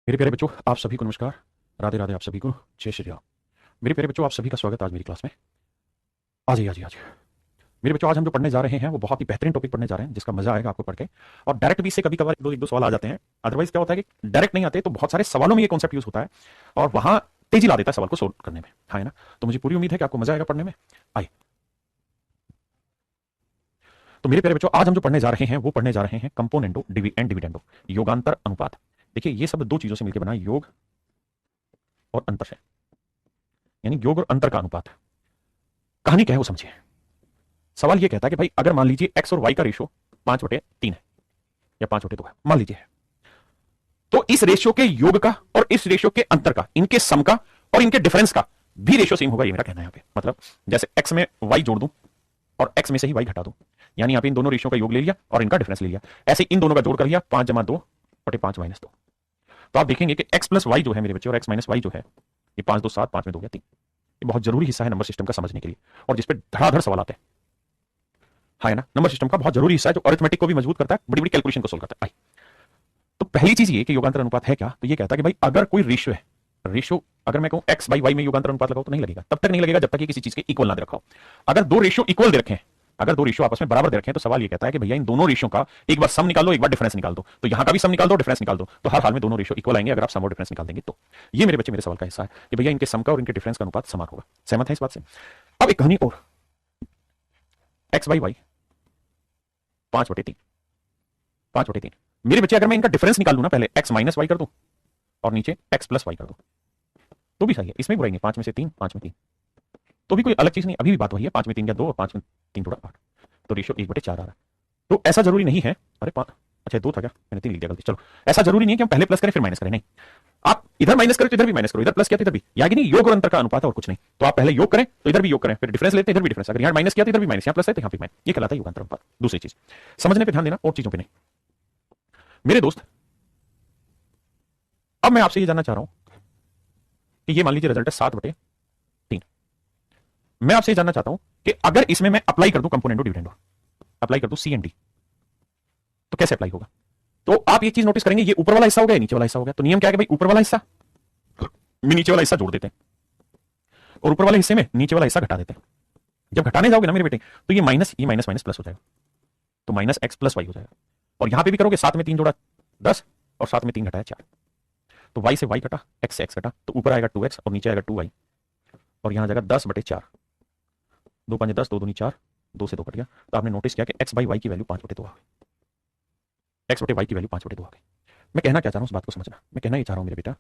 मेरे प्यारे बच्चों, आप सभी को नमस्कार। राधे राधे, आप सभी को जय श्री राम। मेरे प्यारे बच्चों, आप सभी का स्वागत आज मेरी क्लास में। आ जाइए, आ जाइए, आ जाइए। मेरे बच्चों, आज हम जो पढ़ने जा रहे हैं वो बहुत ही बेहतरीन टॉपिक पढ़ने जा रहे हैं जिसका मजा आएगा आपको पढ़ के। और डायरेक्ट भी इससे कभी कभार एक दो सवाल आ जाते हैं। अदरवाइज क्या होता है कि डायरेक्ट नहीं आते तो बहुत सारे सवालों में ये कॉन्सेप्ट यूज होता है और वहां तेजी ला देता है सवाल को सोल्व करने में। हाँ, है ना? तो मुझे पूरी उम्मीद है कि आपको मजा आएगा पढ़ने में। आइए, तो मेरे प्यारे बच्चों, आज हम जो पढ़ने जा रहे हैं वो पढ़ने जा रहे हैं कंपोनेंटो एंड डिविडेंडो, योगांतर अनुपात। देखिए, ये सब दो चीजों से मिलकर बना योग और अंतर से, यानी योग और अंतर का अनुपात। कहानी क्या है वो समझिए। सवाल ये कहता है कि भाई अगर मान लीजिए एक्स और वाई का रेशियो 5/3 है या 5/2 है, मान लीजिए, तो इस रेशियो के योग का और इस रेशियो के अंतर का, इनके सम का और इनके डिफरेंस का भी रेशियो सेम होगा। ये मेरा कहना है यहाँ पे। मतलब जैसे एक्स में वाई जोड़ दूं और एक्स में से ही वाई घटा दूं, यानी यहाँ पे इन दोनों रेशियो का योग ले लिया और इनका डिफरेंस ले लिया। ऐसे इन दोनों का जोड़ कर लिया, 5/2/5 - 2। तो आप देखेंगे कि एक्स प्लस वाई जो है मेरे बच्चे और एक्स माइनस वाई जो है, ये 5 2 7, 5 में 2 गया 3। ये बहुत जरूरी हिस्सा है नंबर सिस्टम का समझने के लिए और जिसपे धड़ाधड़ सवाल आते हैं। हाँ, है ना? नंबर सिस्टम का बहुत जरूरी हिस्सा है जो अरिथमेटिक को भी मजबूत करता है, बड़ी बड़ी कैलकुलेशन को सोल्व करता है। तो पहली चीज ये कि योगांतर अनुपात है क्या, तो ये कहता है कि भाई अगर कोई रेशियो है, रेशियो अगर मैं कहूं एक्स बाई वाई में योगांतर अनुपात लगाओ तो नहीं लगेगा, तब तक नहीं लगेगा जब तक ये किसी चीज के इक्वल ना दे रखा हो। अगर दो रेशियो इक्वल दे रखे हैं, अगर दो रेशियो आपस में बराबर दे रखे हैं, तो सवाल ये कहता है कि भैया इन दोनों रेशियो का एक बार सम निकाल दो, एक बार डिफरेंस निकाल दो। तो यहां का भी सम निकाल दो, डिफरेंस निकाल दो, तो हर हाल में दोनों रेशियो इक्वल आएंगे अगर आप सम और डिफरेंस निकाल देंगे तो। ये मेरे बच्चे मेरे सवाल का हिस्सा है कि भैया इनके सम का और इनके डिफरेंस का अनुपात समान होगा। सहमत है इस बात से? अब एक कहानी और, एक्स बाई वाई 5/3, 5/3। मेरे बच्चे अगर मैं इनका डिफरेंस निकाल लूं ना, पहले एक्स माइनस वाई कर दूं और नीचे एक्स प्लस वाई कर दूं, तो भी सही है। इसमें बुराई नहीं, 5 में से 3, 5 में 3, तो भी कोई अलग चीज नहीं। अभी भी बात वही है, 5 में 3 या 2 और 5 में 3 थोड़ा 8, तो रेशियो 1/4 आ रहा है। तो ऐसा जरूरी नहीं है, अरे अच्छा 2 था क्या, मैंने 3 लिख दिया गलती। चलो, ऐसा जरूरी नहीं है कि हम पहले प्लस करें फिर माइनस करें, नहीं। आप इधर माइनस करें तो इधर भी माइनस करो, इधर प्लस किया तो इधर भी, यानी नहीं, योग और अंतर का अनुपात है और कुछ नहीं। तो आप पहले योग करें तो इधर भी योग करें, फिर डिफरेंस लेते हैं इधर भी डिफरेंस, अगर यहाँ माइनस किया तो इधर भी माइनस, यहाँ प्लस है तो यहाँ भी माइनस, ये कहलाता है योगांतर अनुपात। दूसरी चीज समझने पे ध्यान देना और चीजों पे नहीं। मेरे दोस्त, अब मैं आपसे ये जानना चाह रहा हूं कि ये मान लीजिए रिजल्ट है 7/3। मैं आपसे ये जानना चाहता हूं कि अगर इसमें मैं अप्लाई कर दूं कंपोनेंटो डिविडेंडो, अप्लाई कर दूं सी एंड डी, तो कैसे अप्लाई होगा? तो आप ये चीज नोटिस करेंगे, ये ऊपर वाला हिस्सा हो गया, नीचे वाला हिस्सा हो गया। तो नियम क्या है कि भाई ऊपर वाला हिस्सा में नीचे वाला हिस्सा जोड़ देते हैं और ऊपर वाले हिस्से में नीचे वाला हिस्सा घटा देते हैं। जब घटाने जाओगे ना मेरे बेटे, तो ये माइनस माइनस प्लस हो जाएगा, तो माइनस एक्स प्लस वाई हो जाएगा। और यहां पे भी करोगे, 7 में 3 जोड़ा 10 और 7 में 3 घटाया 4, तो वाई से वाई घटा, एक्स से एक्स घटा, तो ऊपर आएगा 2x और नीचे आएगा 2y, और यहां जाएगा 10/4, 2 5 10, 2 दूनी 4, 2 से 2 कट गया। तो आपने नोटिस किया कि एक्स बाई वाई की वैल्यू 5/2 आ गई, एक्स बटे वाई की वैल्यू 5/2 आ गई। मैं कहना क्या चाह रहा हूं उस बात को समझना। मैं कहना ये चाह रहा हूं मेरे बेटा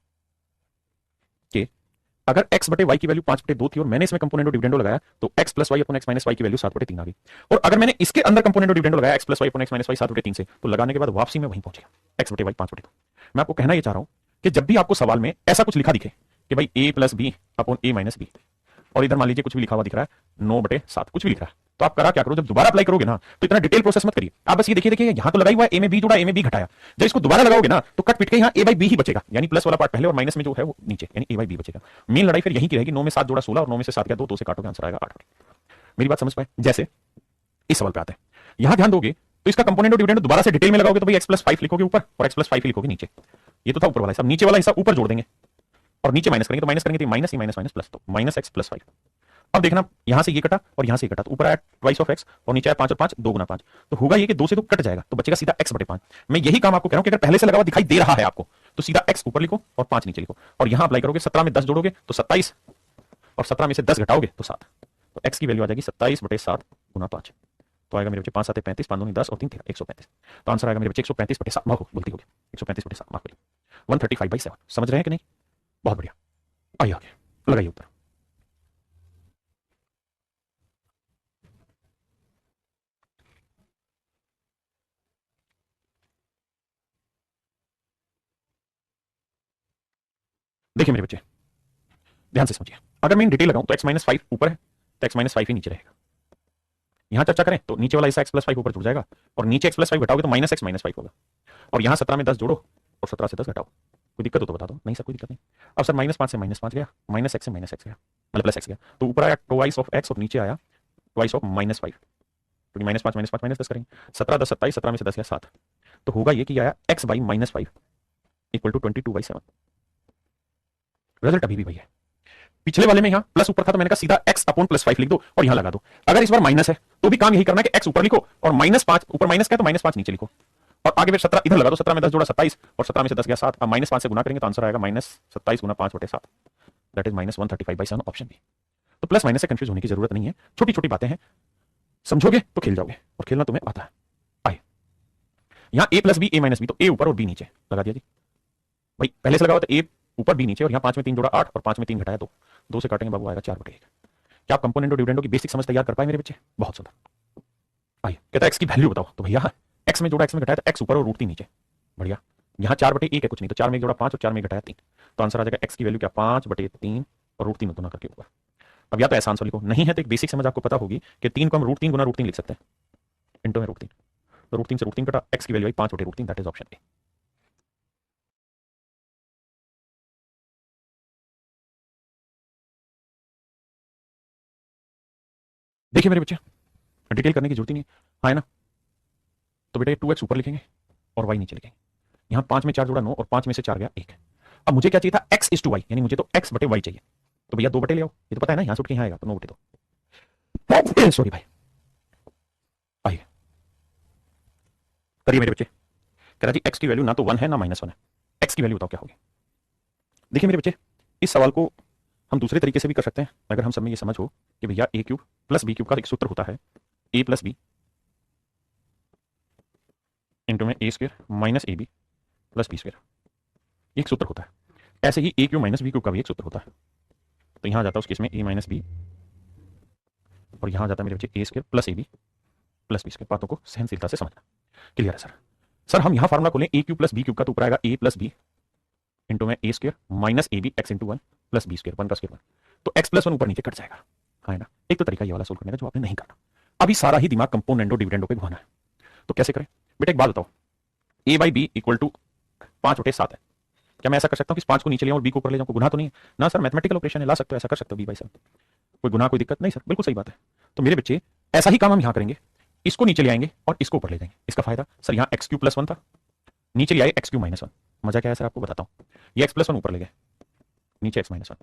कि अगर x बटे वाई की वैल्यू 5/2 थी और मैंने इसमें कंपोनेंटो डिविडेंडो लगाया, तो x plus y upon x minus y की वैल्यू 7/3 आ गई। और अगर मैंने इसके अंदर कंपोनेंटो डिविडेंडो लगाया x plus y upon x minus y 7/3 से, तो लगाने के बाद वापसी में वहीं पहुंचेगा, x बटे वाई 5/2। मैं आपको कहना ये चाह रहा हूं कि जब भी आपको सवाल में ऐसा कुछ लिखा दिखे कि भाई a plus B upon a minus B, और इधर मान लीजिए कुछ भी लिखा हुआ दिख रहा है 9/7, कुछ भी लिख रहा है, तो आप करा क्या करो, जब दोबारा अप्लाई करोगे ना, तो इतना डिटेल प्रोसेस मत करिए। आप बस ये देखिए, यहां तो लगाई हुआ है ए में बी जोड़ा, ए में बी घटाया, जब इसको दोबारा लगाओगे ना तो कट पिट के यहां ए बाई बी ही बचेगा, यानी प्लस वाला पार्ट पहले और माइनस में जो है वो नीचे, यानी ए बाई बी बचेगा। मेन लड़ाई फिर यही की रहेगी, 9 में 7 जोड़ा 16 और 9 में से 7 गया 2, 2 से काटोगे आंसर आएगा 8। मेरी बात समझ पाए? जैसे इस सवाल पे आते हैं, यहां ध्यान दोगे तो इसका कंपोनेंट डिविडेंड दोबारा से डिटेल में लगाओगे तो भाई x प्लस 5 लिखोगे ऊपर और x प्लस 5 लिखोगे नीचे। ये तो था ऊपर वाला हिस्सा, नीचे वाला हिस्सा ऊपर जोड़ देंगे और नीचे माइनस करेंगे, तो माइनस करेंगे तो माइनस माइनस प्लस, तो माइनस एक्स प्लस 5। अब देखना, यहां से ये कटा और यहां से ये कटा, तो ऊपर आया ट्वाइस ऑफ एक्स और नीचे आया 5 और 5 2 गुना 5, तो होगा ये कि 2 से 2 कट जाएगा, तो बचेगा सीधा x/5। मैं यही काम आपको कह रहा हूं कि अगर पहले से लगा हुआ दिखाई दे रहा है आपको, तो सीधा x ऊपर लिखो और 5 नीचे लिखो, और यहां अप्लाई करोगे, 17 में 10 जोड़ोगे तो 27, और 17 में से 10 घटाओगे तो 7, तो x की वैल्यू आ जाएगी 27/7 गुना 5। तो आएगा मेरे बच्चे 5 7 35, 5 2 10 और 3 13 135। तो आंसर आएगा मेरे बच्चे 135/7, माफ गलती होगी, 135/7 माफ करिए, 135/7। समझ रहे हैं कि नहीं? बहुत बढ़िया, आइए आगे लगाइए उत्तर। देखिए मेरे बच्चे, ध्यान से समझिए, अगर मैं इन डिटेल लगाऊं तो x माइनस 5 ऊपर है तो x माइनस 5 ही नीचे रहेगा। यहां चर्चा करें तो नीचे वाला हिस्सा x प्लस 5 ऊपर जुड़ जाएगा और नीचे x प्लस 5 घटाओगे तो माइनस x माइनस 5 होगा, और यहां 17 में 10 जोड़ो और 17 से 10 घटाओ। कोई दिक्कत हो तो बता दो, नहीं सर कोई दिक्कत नहीं। अब सर -5 से -5 गया, माइनस एक्स से माइनस एक्स गया, मतलब प्लस एक्स गया, तो ऊपर आया ट्वाइस ऑफ एक्स और नीचे आया ट्वाइस ऑफ -5, क्योंकि -5 -5 -10 करेंगे, 17 10 27, 17 में से 10 गया 7, तो होगा ये कि आया x by -5 equal to 22/7। Result अभी भी वही है। पिछले वाले में यहां प्लस ऊपर था तो मैंने कहा सीधा x अपॉन +5 लिख दो और यहां लगा दो। अगर इस बार माइनस है तो भी काम यही करना है कि x ऊपर लिखो और -5 ऊपर माइनस का है तो -5 नीचे लिखो और आगे फिर 17 इधर लगा दो। 17 में 10 जोड़ा 27 और 17 में से 10 गया 7। अब -5 से गुना करेंगे तो आंसर आएगा -27 गुना 5/7, दैट इज -135/7 ऑप्शन बी। तो प्लस माइनस से कंफ्यूज होने की जरूरत नहीं है, छोटी छोटी बातें हैं, समझोगे तो खेल जाओगे और खेलना तुम्हें आता है। आइए यहां a plus B, a minus B, तो a ऊपर और b नीचे लगा दिया जी। भाई पहले से लगा हुआ तो a ऊपर b नीचे और यहां 5 में 3 जोड़ा 8 और 5 में 3 घटाया 2, 2 से काटेंगे बाबू आएगा 4/1। क्या आप कंपोनेंट और डिविडेंडों की बेसिक समझ तैयार कर पाए मेरे बच्चे? बहुत सुंदर। आइए कहता है x की वैल्यू बताओ, तो भैया x में जोड़ा x में घटाया तो x ऊपर और √3 नीचे। बढ़िया। यहाँ 4/1 है कुछ नहीं, तो 4 में 1 जोड़ा 5 और 4 में घटाया 3, तो आंसर आ जाएगा x की वैल्यू क्या 5/3 और √3 गुना करके ऊपर। अब या तो ऐसा आंसर लिखो, नहीं है तो एक बेसिक समझ आपको पता होगी कि 3 को हम √3 गुना √3 लिख सकते हैं, इंटू में √3, तो √3 से √3 कटा, x की value I 5/√3, that is option A. देखिए मेरे बच्चे डिटेल करने की जरूरत ही नहीं है ना। तो बेटा 2x ऊपर लिखेंगे और y नीचे लिखेंगे। यहाँ 5 में 4 जोड़ा 9 और 5 में से 4 गया 1। अब मुझे क्या चाहिए था x इज टू वाई, यानी मुझे तो x/y चाहिए, तो भैया 2 बटे ले आओ, ये तो पता है ना, यहाँ से उठ के यहाँ आएगा तो 9/2। सॉरी भाई। आइए करिए मेरे बच्चे। कह रहा जी x की वैल्यू ना तो 1 है ना -1 है, x की वैल्यू बताओ क्या होगी। देखिए मेरे बच्चे इस सवाल को हम दूसरे तरीके से भी कर सकते हैं, अगर हम सब में ये समझ हो कि भैया a³ + b³ का एक सूत्र होता है a + b इंटू में a² - ab + b², एक सूत्र होता है। ऐसे ही a³ - b³ का भी एक सूत्र होता है, तो यहां जाता है उस केस में a - b और यहां जाता है मेरे बच्चे a² + ab + b²। बातों को सहनशीलता से समझना। क्लियर है सर? सर हम यहां फार्मूला खोलें a³ + b³ का, तो ऊपर आएगा a + b इंटू में a² - ab x into 1 + b², 1 का स्क्वायर 1, तो x + 1 ऊपर नीचे कट जाएगा, है ना। एक तो तरीका ये वाला सोल्व करने का जो आपने नहीं करना। अभी सारा ही दिमाग कंपोनेंटो डिविडेंडो पे घुमाना है, तो कैसे करें बेटा? एक बात बताओ, a/b = 5/7 है, क्या मैं ऐसा कर सकता हूँ कि इस 5 को नीचे ले और b को ऊपर ले जाऊं? कोई गुनाह तो नहीं है ना सर, मैथमेटिकल ऑपरेशन है, ला सकते हो, ऐसा कर सकते हो b/7, कोई गुनाह कोई दिक्कत नहीं सर, बिल्कुल सही बात है। तो मेरे बच्चे ऐसा ही काम हम यहां करेंगे, इसको नीचे ले आएंगे और इसको ऊपर ले जाएंगे। इसका फायदा सर यहाँ x³ + 1 था, नीचे ले आए x³ - 1, मजा क्या है सर आपको बताता हूँ, ये x + 1 ऊपर ले गए, नीचे x - 1।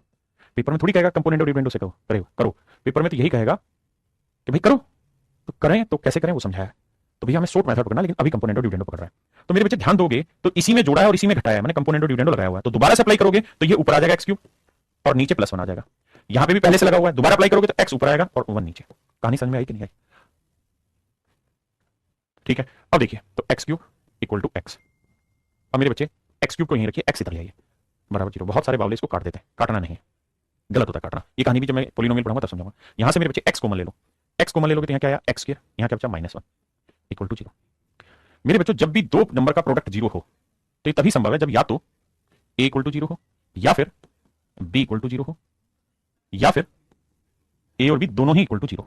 पेपर में थोड़ी कहेगा कंपोनेंट और डिविडेंडो से करो करो, पेपर में तो यही कहेगा कि भाई करो, तो करें तो कैसे करें वो समझाया। तो भैया हमें शॉर्ट मेथड पकड़ना, लेकिन अभी कंपोनेंट और डिविडेंडो पकड़ रहा है। तो मेरे बच्चे ध्यान दोगे तो इसी में जोड़ा है और इसी में घटाया है, मैंने कंपोनेंट और डिविडेंडो लगाया हुआ है, तो दोबारा से अप्लाई करोगे तो ये ऊपर आ जाएगा x³ और नीचे +1 आ जाएगा। यहां पे भी पहले से लगा हुआ है, दोबारा अप्लाई करोगे तो x ऊपर आएगा और 1 नीचे। कहानी समझ में आई कि नहीं आई? ठीक है, अब देखिए तो x³ = x। अब मेरे बच्चे x³ को यहीं रखिए, x इधर ले आइए बराबर 0। बहुत सारे बावले इसको काट देते हैं, काटना नहीं है, गलत होता है काटना। ये कहानी भी जब मैं पोलिनोमियल पढ़ाऊंगा तब समझाऊंगा। यहां से मेरे बच्चे x कॉमन ले लो, x कॉमन ले लोगे तो यहां क्या आया x², यहां क्या बचा -1 = 0। मेरे बच्चों जब भी दो नंबर का प्रोडक्ट 0 हो तो ये तभी संभव है जब या तो a = 0 हो या फिर b = 0 हो या फिर a और b दोनों ही = 0।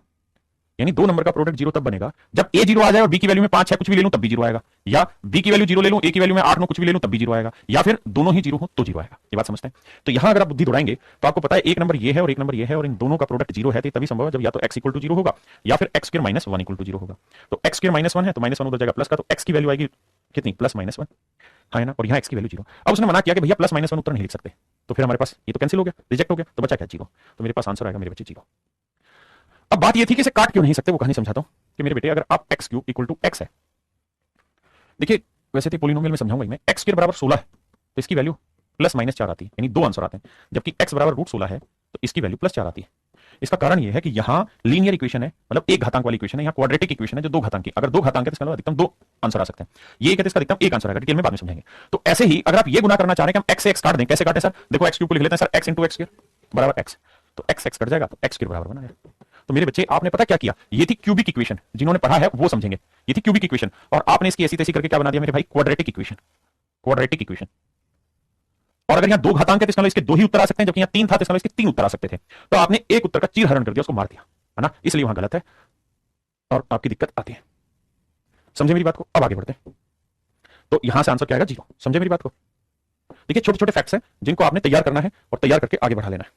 यानी दो नंबर का प्रोडक्ट 0 तब बनेगा जब a 0 आ जाए और b की वैल्यू में 5 है कुछ भी ले लूं तब भी 0 आएगा, या b की वैल्यू 0 ले लूं a की वैल्यू में 8 9 कुछ भी ले लूं तब भी 0 आएगा, या फिर दोनों ही 0 हो तो 0 आएगा। ये बात समझते हैं? तो यहां अगर आप बुद्धि दौड़ाएंगे तो आपको पता है एक नंबर ये है और एक नंबर ये है और इन दोनों का प्रोडक्ट 0 है, तो तभी संभव है जब या तो x = 0 होगा या फिर x² - 1 = 0 होगा। तो x² - 1 है तो -1 उधर जाएगा प्लस का, तो x की वैल्यू आएगी कितनी +-1, है ना, और यहाँ x की वैल्यू 0। अब उसने मना किया कि भैया +-1 उत्तर नहीं लिख सकते, तो फिर हमारे पास ये तो कैंसिल हो गया, रिजेक्ट हो गया, तो बचा क्या 0। तो मेरे पास आंसर आएगा मेरे बच्चे 0। अब बात ये थी कि इसे काट क्यों नहीं सकते, वो कहानी समझाता हूं कि मेरे बेटे अगर आप x³ = x है, देखिए वैसे तो पोलिनोमियल में समझाऊंगा ही मैं, x² = 16 है तो इसकी वैल्यू +-4 आती है, यानी दो आंसर आते हैं, जबकि x = √16 है तो इसकी वैल्यू +4 आती है। इसका कारण यह है कि यहां लीनियर इक्वेशन है, मतलब एक घातांक वाली इक्वेशन है, यहां क्वाड्रेटिक इक्वेशन है जो दो घातांक की, अगर दो घातांक है तो इसका मतलब अधिकतम दो आंसर आ सकते हैं, ये कहते हैं इसका अधिकतम एक आंसर आएगा, डिटेल में बाद में समझेंगे। तो ऐसे ही अगर आप ये गुना करना चाह रहे हैं कि हम x से x काट दें, कैसे काटें सर? देखो x³ को लिख लेते हैं सर, x × x² = x, तो x कट जाएगा तो x² बराबर बना है। तो मेरे बच्चे आपने पता क्या किया, ये थी क्यूबिक इक्वेशन, जिन्होंने पढ़ा है वो समझेंगे, ये थी क्यूबिक इक्वेशन और आपने इसकी ऐसी तैसी करके क्या बना दिया मेरे भाई, क्वाड्रेटिक इक्वेशन, क्वाड्रेटिक इक्वेशन। और अगर यहां दो घातांक है तो इसका मतलब इसके दो ही उत्तर आ सकते हैं, जबकि यहां तीन था तो इसका मतलब इसके तीन उत्तर आ सकते थे, तो आपने एक उत्तर का चीरहरण कर दिया, उसको मार दिया, है ना, इसलिए वहां गलत है और आपकी दिक्कत आती है। समझे मेरी बात को? अब आगे बढ़ते हैं, तो यहां से आंसर क्या आएगा 0। समझे मेरी बात को? देखिए छोटे छोटे फैक्ट्स हैं जिनको आपने तैयार करना है और तैयार करके आगे बढ़ा लेना है।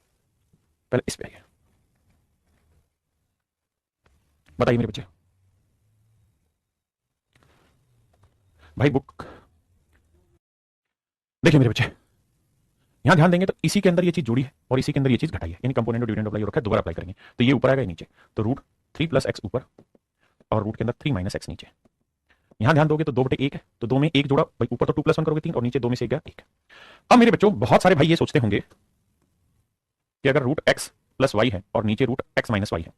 पहले इस पे आइए, बताइए मेरे बच्चे, भाई बुक देखिए मेरे बच्चे, यहां ध्यान देंगे तो इसी के अंदर ये चीज जुड़ी है और इसी के अंदर ये चीज घटाई है, यानी कंपोनेंट ऑफ डिविडेंड अप्लाई हो रखा है, दोबारा अप्लाई करेंगे तो ये ऊपर आएगा, नीचे, तो रूट 3 + x ऊपर और रूट के अंदर 3 - x नीचे। यहां ध्यान दोगे तो 2/1 है, तो 2 में 1 जोड़ा भाई, ऊपर तो 2 + 1 करोगे 3 और नीचे 2 में से 1 गया 1। अब मेरे बच्चों बहुत सारे भाई ये सोचते होंगे कि अगर रूट x + y है और नीचे रूट x - y है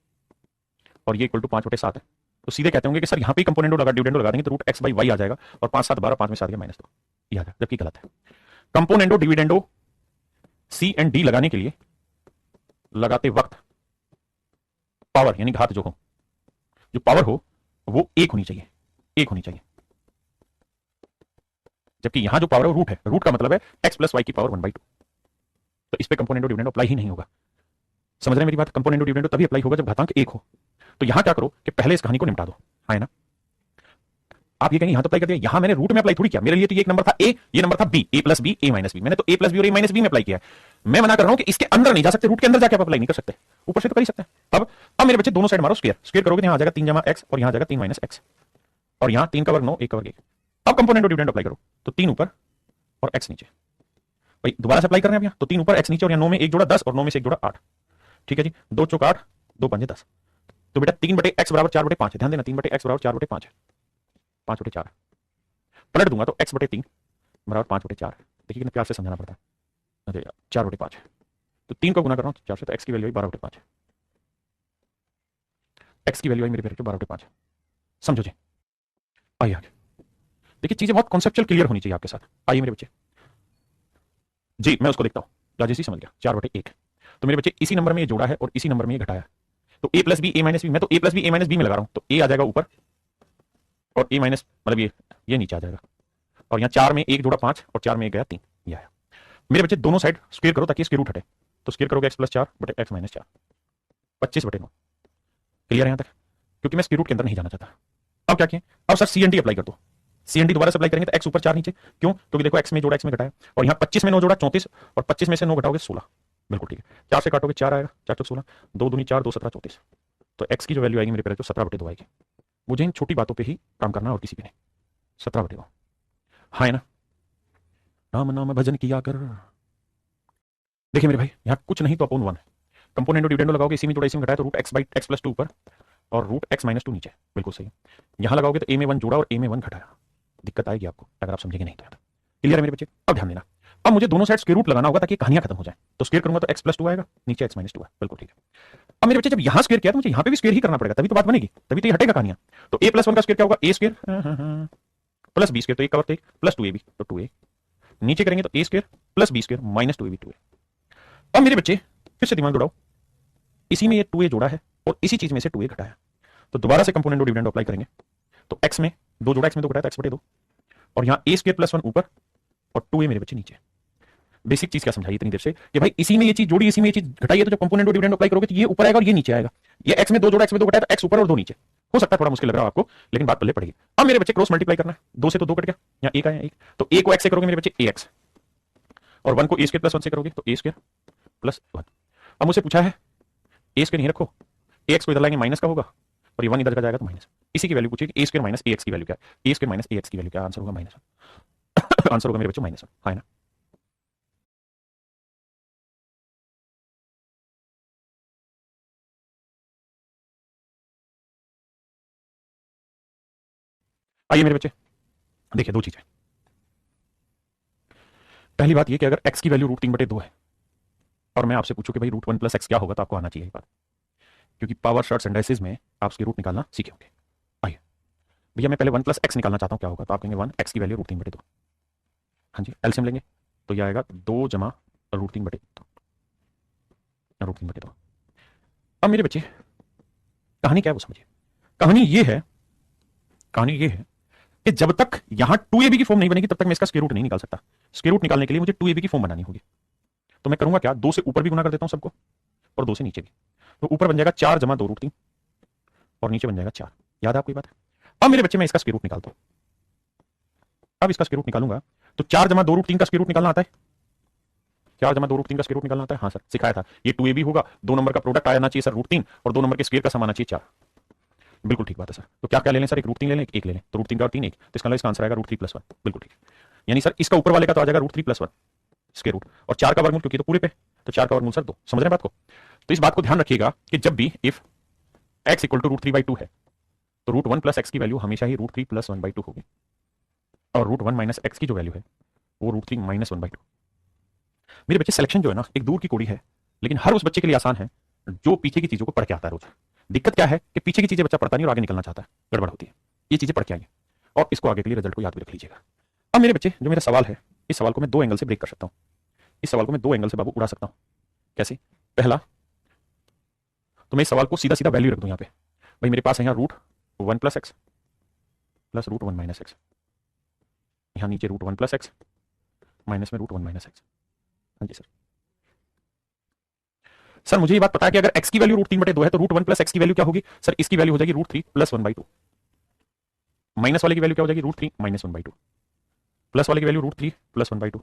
और ये इक्वल टू 5/7 है, तो सीधे कहते होंगे कि सर यहां पे कंपोनेंट लगा डिविडेंड लगा देंगे तो रूट x/y आ जाएगा और 5 7 12, 5 में 7 गया -2 ये आ जाएगा, जबकि गलत है। Componendo dividendo C and D लगाने के लिए लगाते वक्त पावर यानी घात जो पावर हो वो 1 होनी चाहिए, 1 होनी चाहिए, जबकि यहां जो पावर है रूट है, रूट का मतलब है x + y की पावर 1/2, तो इस पे कंपोनेंट ऑफ डिविडेंड अप्लाई ही नहीं होगा। समझ रहे हैं मेरी बात? कंपोनेंट ऑफ डिविडेंड तभी अप्लाई होगा जब घातांक 1 हो। तो यहां क्या करो कि पहले इस कहानी को निपटा दो, है ना? आप ये कहेंगे यहां तो अप्लाई कर दिया, यहां मैंने रूट में अप्लाई थोड़ी किया, मेरे लिए तो ये एक नंबर था a, ये नंबर था b, a + b a - b, मैंने तो a + b और a - b में अप्लाई किया है। मैं मना कर रहा हूं कि इसके अंदर नहीं जा सकते, रूट के अंदर जाके आप अप्लाई नहीं कर सकते, ऊपर से तो कर ही सकते हैं। अब मेरे बच्चे दोनों साइड मारो स्क्वायर, स्क्वायर करोगे तो यहां आ जाएगा 3 - x और यहां आ जाएगा 3 - x और यहां 3 का वर्ग 9, 1 का वर्ग 1। अब कंपोनेंट ऑफ डिविडेंड अप्लाई करो तो 3 ऊपर और x नीचे, भाई दोबारा से अप्लाई कर रहे हैं अब, यहां तो 3 ऊपर x नीचे और यहां 9 में 1 जोड़ा 10 और 9 में से 1 जोड़ा 8, ठीक है जी, 2 चौक 8, 2 पंजे 10, तो बेटा 3/x = 4/5 है, ध्यान देना 3/x = 4/5 है, 5/4 पलट दूंगा तो x/3 = 5/4, देखिए कितने प्यार से समझाना पड़ता है। अरे यार 4/5 है, तो 3 को गुना कर रहा हूं 4 से, तो x की वैल्यू 12/5 है, x की वैल्यू आई मेरे पेपर के 12/5 है, समझो जी। आइए आगे देखिए, चीजें बहुत कॉन्सेप्चुअल क्लियर होनी चाहिए आपके साथ। आइए मेरे बच्चे जी, मैं उसको देखता हूं, राजेश जी समझ गया 4/1, तो मेरे बच्चे इसी नंबर में ये जोड़ा है और इसी नंबर में ये घटाया, तो a + b a - b, मैं तो a + b a - b में लगा रहा हूं, तो a आ जाएगा ऊपर और a माइनस मतलब ये नीचे आ जाएगा, और यहाँ 4 में 1 जोड़ा 5 और 4 में 1 गया 3, ये आया। मेरे बच्चे दोनों साइड स्क्वायर करो ताकि इसके रूट हटे, तो स्क्वायर करोगे x + 4 बटे x - 4, 25/9। क्लियर है यहाँ तक? क्योंकि मैं स्क्वायर रूट के अंदर नहीं जाना चाहता। अब क्या किए, अब सर CND अप्लाई कर दो, CND दोबारा से अप्लाई करेंगे तो x ऊपर 4 नीचे, क्यों? क्योंकि देखो x में जोड़ा x में घटाया, और यहाँ 25 में 9 जोड़ा 34 और 25 में से 9 घटाओगे 16, बिल्कुल ठीक है। 4 से काटोगे 4 आएगा, 4 चौक 16, 2 दूनी 4, 2 17 34, तो x की जो वैल्यू आएगी मेरे पेपर 17/2 आएगी। मुझे इन छोटी बातों पे ही काम करना और किसी पे नहीं, 17/2, हाँ है ना? राम नाम भजन किया कर। देखिए मेरे भाई, यहाँ कुछ नहीं तो अपॉन 1 है, कंपोनेंट ऑफ डिविडेंड लगाओगे, इसी में जोड़ा इसी में घटाया, तो रूट x + 2 ऊपर और रूट x - 2 नीचे, बिल्कुल सही। यहाँ लगाओगे तो a में 1 जोड़ा और a में 1 घटाया, दिक्कत आएगी आपको अगर आप समझेंगे नहीं तो। क्लियर है मेरे बच्चे? अब ध्यान देना, अब मुझे दोनों साइड स्क्वायर रूट लगाना होगा ताकि कहानियां खत्म हो जाए, तो स्क्वायर करूंगा तो x + 2 आएगा, नीचे x - 2 है, बिल्कुल ठीक है। अब मेरे बच्चे जब यहाँ स्क्वायर किया तो मुझे यहाँ पे भी स्क्वायर ही करना पड़ेगा, तभी तो बात बनेगी, तभी तो ये हटेगा कहानियां। तो a + 1 का स्क्वायर क्या होगा, a square plus b square, तो 1 का वर्ग 1 प्लस 2ab तो 2a, नीचे करेंगे तो a square plus b square minus 2ab 2a। अब मेरे बच्चे फिर से दिमाग दौड़ाओ, इसी में ये 2a जोड़ा है और इसी चीज में से 2a घटाया, तो दोबारा से कंपोनेंट ऑफ डिविडेंड अप्लाई करेंगे, तो x में 2 जोड़ा x में 2 घटाया तो x/2, और यहाँ a स्क्वायर प्लस 1 ऊपर और 2a मेरे बच्चे नीचे। बेसिक चीज क्या समझाई इतनी देर से कि भाई इसी में ये चीज जोड़ी, इसी में ये चीज घटाई, तो जब कंपोनेंट ऑफ डिविडेंड अप्लाई करोगे तो ये ऊपर आएगा और ये नीचे आएगा। ये x में 2 जोड़ा x में 2 घटाया तो x ऊपर और 2 नीचे, हो सकता है थोड़ा मुश्किल लग रहा है आपको, लेकिन बात पल्ले पड़ेगी। अब मेरे बच्चे क्रॉस मल्टीप्लाई करना है, 2 से तो 2 कट गया, यहाँ 1 आया 1, तो a को x से करोगे मेरे बच्चे ax, और 1 को a स्क्वायर प्लस 1 से करोगे तो a स्क्वायर प्लस 1। अब मुझसे पूछा है a स्क्वायर नहीं रखो, ax को इधर लाएंगे माइनस का होगा और ये 1 इधर का जाएगा तो माइनस, इसी की वैल्यू पूछिए कि a स्क्वायर माइनस ax की वैल्यू क्या है, a स्क्वायर माइनस ax की वैल्यू क्या है, आंसर होगा -1 आंसर होगा मेरे बच्चों -1, है ना? आइए मेरे बच्चे देखिए, दो चीजें। पहली बात ये कि अगर x की वैल्यू √3/2 है और मैं आपसे पूछूं कि भाई √1 + x क्या होगा, तो आपको आना चाहिए ये बात, क्योंकि पावर शॉर्ट्स एंड डाइसेस में आप उसके रूट निकालना सीखे होंगे। आइए भैया मैं पहले 1 + x निकालना चाहता हूं, क्या होगा, तो आप कहेंगे 1 x की वैल्यू √3/2, हाँ जी, एलसीएम लेंगे तो यह आएगा 2 = √3/2, √3/2। अब मेरे बच्चे कहानी क्या है वो समझिए, कहानी ये है कि जब तक यहां 2ab की फॉर्म नहीं बनेगी तब तक मैं इसका स्क्वायर रूट नहीं निकाल सकता। स्क्वायर रूट निकालने के लिए मुझे 2ab की फॉर्म बनानी होगी, तो मैं करूंगा क्या, 2 से ऊपर भी गुना कर देता हूं सबको और 2 से नीचे भी, तो ऊपर बन जाएगा 4 = 2 √3 और नीचे बन जाएगा 4। याद है आपको ये बात? अब मेरे बच्चे मैं इसका स्क्वायर रूट निकालता हूं, अब इसका स्क्वायर रूट निकालूंगा तो 4 = 2 √3 का स्क्वायर रूट निकालना आता है, 4 = 2 √3 का स्क्वायर रूट निकालना आता है, हाँ सर सिखाया था, ये 2ab होगा, 2 नंबर का प्रोडक्ट आना चाहिए सर √3 और 2 नंबर के स्क्वायर का सम आना चाहिए 4, बिल्कुल ठीक बात है सर। तो क्या क्या ले लें सर, एक √3 ले लें, एक ले लें, तो √3 का और 3 1, तो इसका आंसर आएगा √3 + 1, बिल्कुल ठीक है। यानी सर इसका ऊपर वाले का तो आ जाएगा √3 + 1 स्क्वायर रूट, और 4 का वर्गमूल क्योंकि तो पूरे पे, तो 4 का वर्गमूल सर 2। समझ रहे हैं बात को? तो इस बात को ध्यान रखिएगा कि जब भी इफ x = √3/2 है तो √1 + x की वैल्यू हमेशा ही √3 + 1/2 होगी, और √1 - x की जो वैल्यू है वो √3 - 1/2। मेरे बच्चे सिलेक्शन जो है ना एक दूर की कोड़ी है, लेकिन हर उस बच्चे के लिए आसान है जो पीछे की चीजों को पढ़ के आता है रोज। दिक्कत क्या है कि पीछे की चीजें बच्चा पढ़ता नहीं और आगे निकलना चाहता है, गड़बड़ होती है। ये चीजें पढ़ के आइए और इसको आगे के लिए रिजल्ट को याद भी रख लीजिएगा। अब मेरे बच्चे जो मेरा सवाल है, इस सवाल को मैं 2 एंगल से ब्रेक कर सकता हूं। इस सवाल को मैं 2 एंगल से बाबू उड़ा सकता हूं। कैसे? पहला तो मैं इस सवाल को सीधा सीधा वैल्यू रख दूं यहां पे। भाई मेरे पास है यहां √1 + x प्लस √1 - x, यहां नीचे √1 + x माइनस में √1 - x। हाँ जी सर। सर मुझे ये बात पता है कि अगर x की वैल्यू √3/2 है तो √1 + x की वैल्यू क्या होगी? सर इसकी वैल्यू हो जाएगी √3 + 1/2। माइनस वाले की वैल्यू क्या हो जाएगी? √3 - 1/2। प्लस वाले की वैल्यू √3 + 1/2।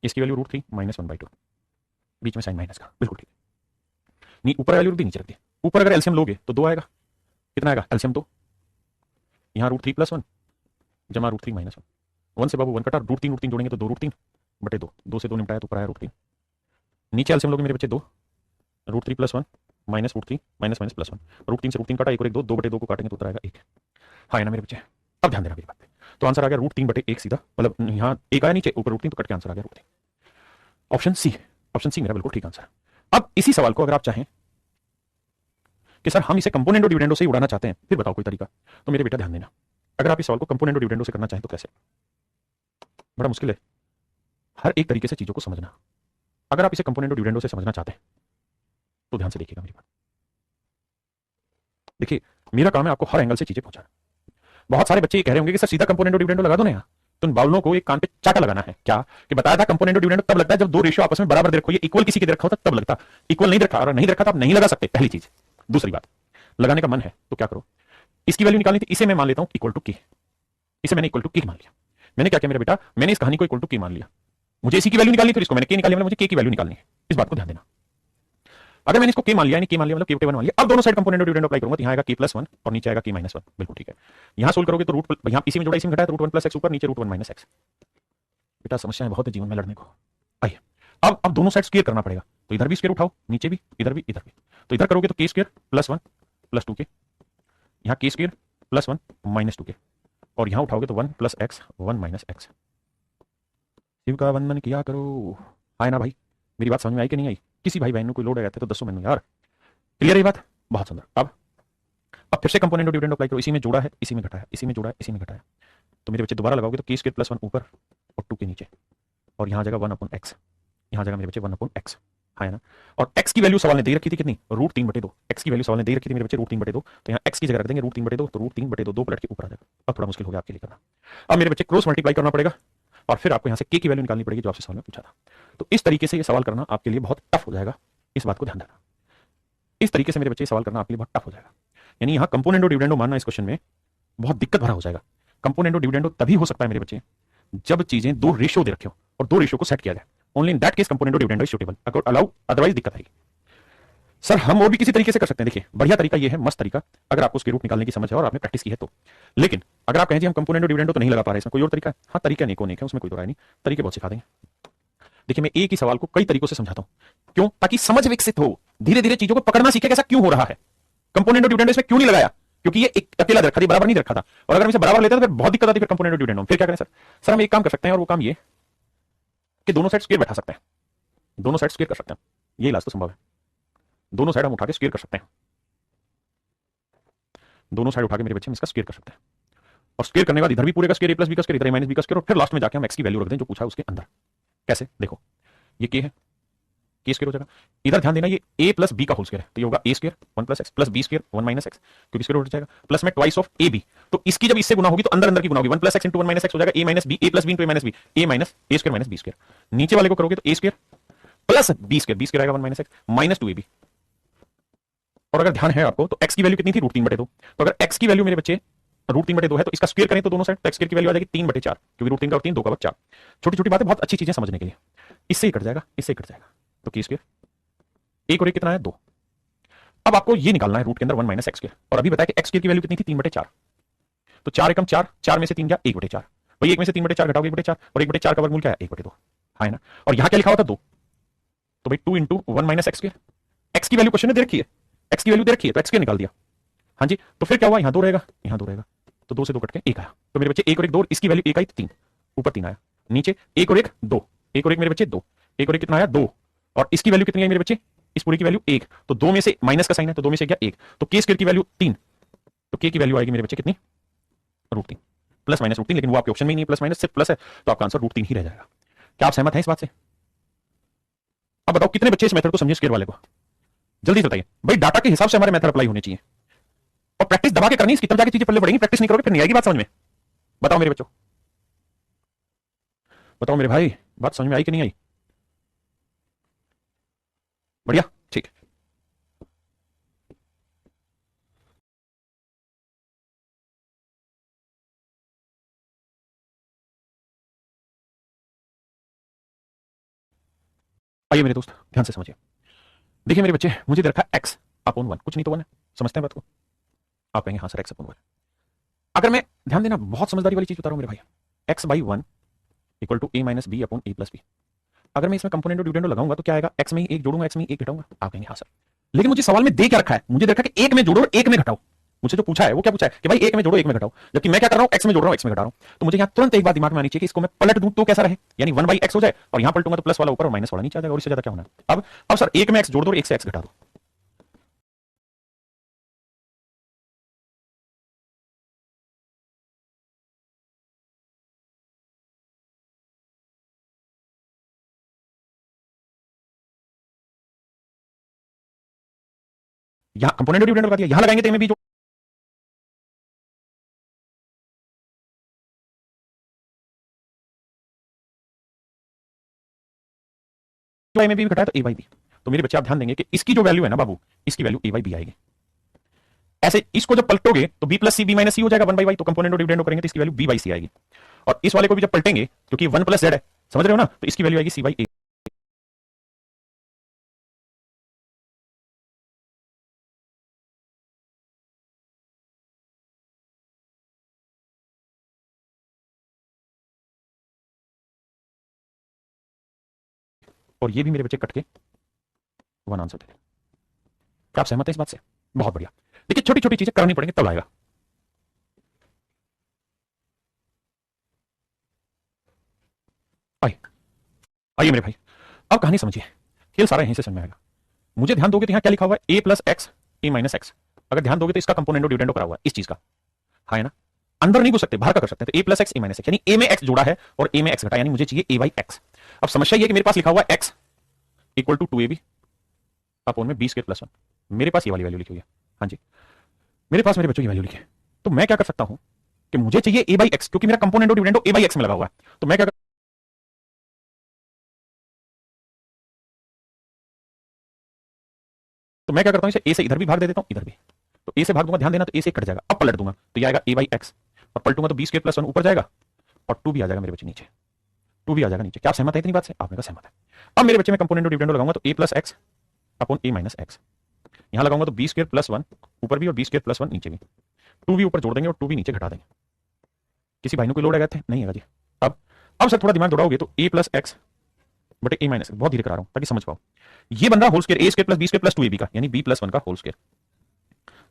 इसकी वैल्यू √3 - 1/2। बीच में साइन माइनस का, बिल्कुल ठीक। नहीं ऊपर वैल्यू रख दी, नीचे रख दी। ऊपर अगर एलसीएम लोगे तो 2 आएगा। कितना आएगा एलसीएम? 2। यहां √3 + 1 जमा √3 - 1। 1 से बाबू 1 कटा, √3 जोड़ेंगे तो 2√3/2। 2 से 2 निपटाया तो ऊपर आया √3। नीचे एलसीएम लोगे मेरे बच्चे 2, √3 + 1 माइनस √3 माइनस माइनस +1। √3 से √3 काटा, 1 और 1 2, 2/2 को काटेंगे तो उत्तर आएगा 1। हाँ है ना मेरे बच्चे? अब ध्यान देना मेरी बात पे। तो आंसर आ गया √3/1 सीधा, मतलब यहाँ 1 आया नीचे, ऊपर √3 तो कट के आंसर आ गया √3। ऑप्शन सी, ऑप्शन सी मेरा बिल्कुल ठीक आंसर है। अब इसी सवाल को अगर आप चाहें कि सर हम इसे कंपोनेंट और डिविडेंडो से ही उड़ाना चाहते हैं, फिर बताओ कोई तरीका, तो मेरे बेटा ध्यान देना। अगर आप इस सवाल को कंपोनेंट और डिविडेंडो से करना चाहें तो कैसे? बड़ा मुश्किल है हर एक तरीके से चीजों को समझना। अगर आप इसे कंपोनेंट और डिविडेंडो से समझना चाहते हैं तो ध्यान से देखिएगा मेरी बात। देखिए मेरा काम है आपको हर एंगल से चीजें पहुंचाना। बहुत सारे बच्चे ये कह रहे होंगे कि सर सीधा कंपोनेंट और डिविडेंडो लगा दो ना यहाँ। तो इन बावलों को एक कान पे चाटा लगाना है। क्या कि बताया था कंपोनेंट और डिविडेंडो तब लगता है जब दो रेशियो आपस में बराबर दे रखो, ये इक्वल किसी के दे रखा होता तब लगता। इक्वल नहीं रखा, और नहीं रखा तो आप नहीं लगा सकते, पहली चीज। दूसरी बात, लगाने का मन है तो क्या करो, इसकी वैल्यू निकालनी थी, इसे मैं मान लेता हूं इक्वल टू के। इसे मैंने इक्वल टू के मान लिया। मैंने क्या किया मेरे बेटा, मैंने इस कहानी को इक्वल टू के मान लिया। मुझे इसी की वैल्यू निकालनी थी, इसको मैंने के निकाली, मतलब मुझे के की वैल्यू निकालनी है। इस बात को ध्यान देना। अगर मैंने इसको के मान लिया, यानी के मान लिया मतलब के/1 मान लिया, अब दोनों साइड कंपोनेंट और डिविडेंड अप्लाई करूंगा तो यहां आएगा k+1 और नीचे आएगा k-1। बिल्कुल ठीक है। यहां सोल्व करोगे तो रूट, यहां इसी में जोड़ा इसी में घटाया तो √1 + x ऊपर, नीचे √1 - x। बेटा समस्याएं बहुत है जीवन में लड़ने को। आइए अब दोनों साइड स्क्वायर करना पड़ेगा, तो इधर भी स्क्वायर उठाओ, नीचे भी, इधर भी, इधर भी। तो इधर करोगे तो k² + 1 + 2k, यहां k² + 1 - 2k, और यहां उठाओगे तो 1 + x 1 - x। शिव का वंदन किया करो। आए ना भाई, मेरी बात समझ में आई कि नहीं आई? किसी भाई बहन को कोई लोड आ जाता है तो दसो मैंने यार। क्लियर है ये बात? बहुत सुंदर। अब फिर से कंपोनेंट और डिविडेंड अप्लाई करो। इसी में जोड़ा है, इसी में घटाया, इसी में जोड़ा है, इसी में घटाया। तो मेरे बच्चे दोबारा लगाओगे तो k² + 1 ऊपर और 2 के नीचे, और यहां आ जाएगा 1/x। यहां आ जाएगा मेरे बच्चे 1/x। हाँ है ना? और x की वैल्यू सवाल ने दे रखी थी कितनी? √3/2। x की वैल्यू सवाल ने दे रखी थी मेरे बच्चे √3/2, तो यहाँ x की जगह रख देंगे √3/2, तो √3/2 2 पलट के ऊपर आ जाएगा। अब थोड़ा मुश्किल हो गया आपके लिए करना। अब मेरे बच्चे क्रॉस मल्टीप्लाई करना पड़ेगा और फिर आपको यहां से k की वैल्यू निकालनी पड़ेगी जो आपसे सवाल में पूछा था। तो इस तरीके से ये सवाल करना आपके लिए बहुत टफ हो जाएगा, इस बात को ध्यान रखना। इस तरीके से मेरे बच्चे सवाल करना आपके लिए बहुत टफ हो जाएगा। यानी यहां कंपोनेंट और डिविडेंडो मानना इस क्वेश्चन में बहुत दिक्कत भरा हो जाएगा। कंपोनेंट और डिविडेंडो तभी हो सकता है मेरे बच्चे जब चीजें दो रेशियो दे रखे हो और दो रेशियो को सेट किया जाए। Only in that case component और डिविडेंडो इज सूटेबल, अगर अलाउ, अदरवाइज दिक्कत आएगी। सर हम और भी किसी तरीके से कर सकते हैं। देखिए बढ़िया तरीका ये है, मस्त तरीका, अगर आपको उसके रूट निकालने की समझ है और आपने प्रैक्टिस की है तो। लेकिन अगर आप कहें जी हम कंपोनेंट और डिविडेंडो तो नहीं लगा पा रहे, इसमें कोई और तरीका है? हाँ तरीका नहीं, है उसमें कोई तो राय नहीं, तरीके बहुत सिखा देंगे। देखिए मैं एक ही सवाल को कई तरीकों से समझाता हूं, क्यों? ताकि समझ विकसित हो, धीरे धीरे चीजों को पकड़ना सीखे कैसा क्यों हो रहा है। कंपोनेंट और डिविडेंडो इसमें क्यों नहीं लगाया? क्योंकि ये एक अकेला रखा था, बराबर नहीं रखा था, और अगर हम इसे बराबर लेते तो फिर बहुत दिक्कत आती। फिर कंपोनेंट और डिविडेंडो फिर क्या करें? सर हम एक काम कर सकते हैं, और वो काम ये कि दोनों साइड स्क्वायर बैठा सकते हैं, दोनों साइड स्क्वायर कर सकते हैं। ये इलाज तो संभव है। दोनों साइड हम उठा के स्क्वायर कर सकते हैं, दोनों साइड उठा के मेरे बच्चे हम इसका स्क्वायर कर सकते हैं, और स्क्वायर करने के बाद इधर भी पूरे का स्क्वायर, a + b का स्क्वायर, इधर a - b का स्क्वायर, और फिर लास्ट में जाके हम x की वैल्यू रख दें जो पूछा है उसके अंदर। कैसे? देखो ये k है, k स्क्वायर हो जाएगा। इधर ध्यान देना, ये a + b का होल स्क्वायर है, तो ये होगा a² 1 + x plus b² 1 - x, क्योंकि स्क्वायर उठ जाएगा, प्लस में ट्वाइस ऑफ ab। तो इसकी जब इससे गुना होगी तो अंदर अंदर की गुना होगी, 1 + x × 1 - x हो जाएगा a - b, a + b × a - b, a² - b²। नीचे वाले को करोगे तो a² प्लस b² आएगा 1 - x माइनस 2ab। और अगर ध्यान है आपको तो x की वैल्यू कितनी थी? √3/2। तो अगर x की वैल्यू मेरे बच्चे √3/2 है तो इसका स्क्वायर करें तो दोनों साइड, तो x² की वैल्यू आ जाएगी 3/4, क्योंकि √3 का और 3 2 का 4। छोटी छोटी बातें बहुत अच्छी चीजें समझने के लिए। इससे ही कट जाएगा, इससे ही कट जाएगा, तो k², एक और एक कितना है? 2। अब आपको ये निकालना है रूट के अंदर 1 - x², और अभी बताया कि x² की वैल्यू कितनी थी? 3/4। तो 4 एकम 4, 4 में से 3 गया 1/4, भाई 1/3 घटाओगे 1/4 और 1/4 का वर्गमूल क्या है 1/2। हाँ है ना। और यहां क्या लिखा हुआ था 2, तो भाई 2 into 1 minus x square, x की वैल्यू क्वेश्चन में दे रखी है, एक्स की वैल्यू दे रखी है तो एक्स स्क्वायर निकाल दिया। हाँ जी, तो फिर क्या हुआ, यहां 2 रहेगा यहां 2 रहेगा, तो 2 से 2 कट के 1 आया। तो मेरे बच्चे 1 और 1 2, इसकी वैल्यू 1 आई 3, ऊपर 3 आया, नीचे 1 और 1 2, 1 और 1 मेरे बच्चे 2, 1 और 1 कितना आया 2, और इसकी वैल्यू कितनी आई मेरे बच्चे, इस पूरी की वैल्यू 1, तो 2 में से माइनस का साइन है तो 2 में से गया 1, तो के स्क्वायर की वैल्यू 3, तो के की वैल्यू आएगी मेरे बच्चे कितनी, √3, प्लस माइनस √3, लेकिन वो आपके ऑप्शन में ही नहीं प्लस माइनस, सिर्फ प्लस है, तो आपका आंसर √3 ही रह जाएगा। क्या आप सहमत हैं इस बात से? अब बताओ कितने बच्चे इस मेथड को समझे स्क्वायर वाले को, जल्दी से बताइए भाई, डाटा के हिसाब से हमारे मेथड अप्लाई होने चाहिए और प्रैक्टिस दबा के करनी, इसकी तब जाके चीजें पल्ले पड़ेंगी, प्रैक्टिस नहीं करोगे फिर नहीं आएगी बात समझ में। बताओ मेरे बच्चों, बताओ मेरे भाई, बात समझ में आई कि नहीं आई? बढ़िया, ठीक है। आइए मेरे दोस्त ध्यान से समझिए, देखिए मेरे बच्चे, मुझे दे रखा है x अपॉन 1, कुछ नहीं तो 1 है, समझते हैं बात को? आप कहेंगे हाँ सर x अपॉन 1, अगर मैं, ध्यान देना बहुत समझदारी वाली चीज बता रहा हूं मेरे भाई, x by 1 equal to a minus B upon a plus B, अगर मैं इसमें कंपोनेंट और डिविडेंड लगाऊंगा तो क्या आएगा, x में ही 1 जोड़ूंगा x में ही 1 घटाऊंगा। आप कहेंगे हाँ सर, लेकिन मुझे सवाल में दे क्या रखा है, मुझे देखा कि 1 में जोड़ो और 1 में घटाओ, मुझे जो पूछा है वो क्या पूछा है कि भाई 1 में जोड़ो 1 में घटाओ, जबकि मैं क्या कर रहा हूं, x में जोड़ रहा हूं x में घटा रहा हूं, तो मुझे यहां तुरंत एक बात दिमाग में आनी चाहिए कि इसको मैं पलट दूं तो कैसा रहे, यानी 1/x हो जाए और यहां पलटूंगा तो प्लस वाला ऊपर और माइनस वाला नीचे आ जाएगा, और इससे ज्यादा क्या होना है। अब सर 1 में x जोड़ दो और 1 से x घटा दो, यहां कंपोनेंट और डिविडेंड लगा दिया, यहां लगाएंगे तो a में b जोड़, a में b घटाया तो a बाई बी, तो मेरे बच्चे आप ध्यान देंगे कि इसकी जो वैल्यू है ना बाबू, इसकी वैल्यू a बाई बी आएगी। ऐसे इसको जब पलटोगे तो b plus c b minus c हो जाएगा 1/y, तो कंपोनेंट और डिविडेंड करेंगे तो इसकी वैल्यू b बाई सी आएगी, और इस वाले को भी जब पलटेंगे क्योंकि 1 प्लस z है, समझ रहे हो ना, तो इसकी वैल्यू आएगी सी बाई ए। और ये भी मेरे बच्चे कट के 1 आंसर दे। क्या आप सहमत हैं इस बात से? बहुत बढ़िया। देखिए छोटी छोटी चीजें करनी पड़ेंगी तब आएगा। आइए आइए मेरे भाई, अब कहानी समझिए, खेल सारा यहीं से समझ में आएगा। मुझे ध्यान दोगे तो यहां क्या लिखा हुआ है, a plus x A minus x, अगर ध्यान दोगे तो इसका कंपोनेंट डिविडेंड करा हुआ है इस चीज का, हाँ है ना, अंदर नहीं घुस सकते, बाहर का कर सकते हैं, तो a plus x A minus x, यानी a में x जोड़ा है और a में x घटा, यानी मुझे चाहिए a बाई एक्स। अब समस्या ये कि मेरे पास लिखा हुआ है x equal to 2ab upon में b स्क्वायर प्लस 1, मेरे पास ये वाली वैल्यू लिखी हुई है, हाँ जी मेरे पास मेरे बच्चों की वैल्यू लिखी है, तो मैं क्या कर सकता हूं कि मुझे चाहिए a बाई एक्स, क्योंकि मेरा कंपोनेंट और डिविडेंड a बाई एक्स में लगा हुआ है, तो मैं क्या तो मैं क्या करता हूं, इसे a से इधर भी भाग दे देता हूं इधर भी, तो a से भाग दूंगा, ध्यान देना, तो a से कट जाएगा, अब पलट दूंगा तो ये आएगा a बाई एक्स, और पलटूंगा तो b स्क्वायर प्लस 1 ऊपर जाएगा और 2 भी आ जाएगा मेरे बच्चे नीचे, 2 भी आ जाएगा नीचे। क्या आप सहमत है इतनी बात से? आपने कहा सहमत है। अब मेरे बच्चे में कंपोनेंट और डिविडेंड लगाऊंगा तो a plus x upon a minus x, यहां लगाऊंगा तो b स्क्वायर प्लस 1 ऊपर भी और b स्क्वायर प्लस 1 नीचे भी, 2 भी ऊपर जोड़ देंगे और 2 भी नीचे घटा देंगे। किसी भाई ने कोई लोड आया थे? नहीं है जी। अब सर थोड़ा दिमाग दौड़ाओगे तो a प्लस एक्स बटे a माइनस, बहुत धीरे करा रहा हूं ताकि समझ पाओ, ये बन रहा whole square a square plus b square plus 2ab का, यानी b प्लस 1 का होल स्क्वायर,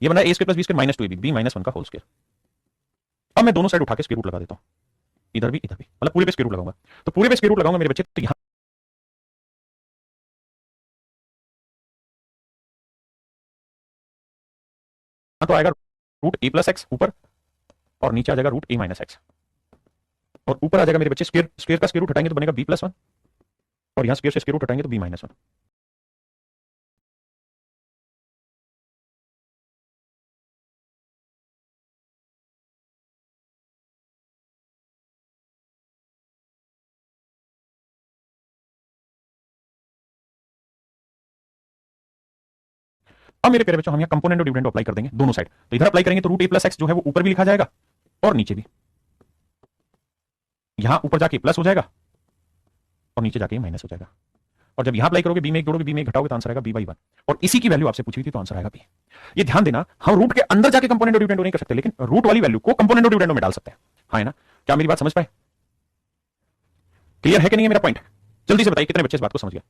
ये बन रहा है a square plus b square minus 2ab, b minus 1 का होल स्क्वायर। अब मैं दोनों साइड उठा के स्क्वायर रूट लगा देता हूं, इधर भी मतलब पूरे पे स्क्वायर रूट लगाऊंगा, तो पूरे पे स्क्वायर रूट लगाऊंगा मेरे बच्चे, तो यहां तो आएगा रूट a प्लस एक्स ऊपर और नीचे आ जाएगा रूट a माइनस एक्स, और ऊपर आ जाएगा मेरे बच्चे स्क्वायर, स्क्वायर का स्क्वायर रूट हटाएंगे तो बनेगा b प्लस 1, और यहां स्क्वायर से स्क्वायर रूट हटाएंगे तो b माइनस 1। अब मेरे प्यारे बच्चों हम यहाँ कंपोनेंट और डिविडेंड अप्लाई कर देंगे दोनों साइड, तो इधर अप्लाई करेंगे तो रूट a प्लस एक्स जो है वो ऊपर भी लिखा जाएगा और नीचे भी, यहां ऊपर जाके प्लस हो जाएगा और नीचे जाके माइनस हो जाएगा, और जब यहां अप्लाई करोगे बी में एक जोड़ोगे बी में एक घटाओगे तो आंसर आएगा b बाई 1, और इसी की वैल्यू आपसे पूछी थी तो आंसर आएगा b। ये ध्यान देना, हम रूट के अंदर जाके कंपोनेंट और डिविडेंड नहीं कर सकते, लेकिन रूट वाली वैल्यू को कंपोनेंट और डिविडेंड में डाल सकते हैं, हाँ है ना। क्या मेरी बात समझ पाए? क्लियर है कि नहीं है मेरा पॉइंट? जल्दी से बताइए कितने बच्चे इस बात को समझ गए?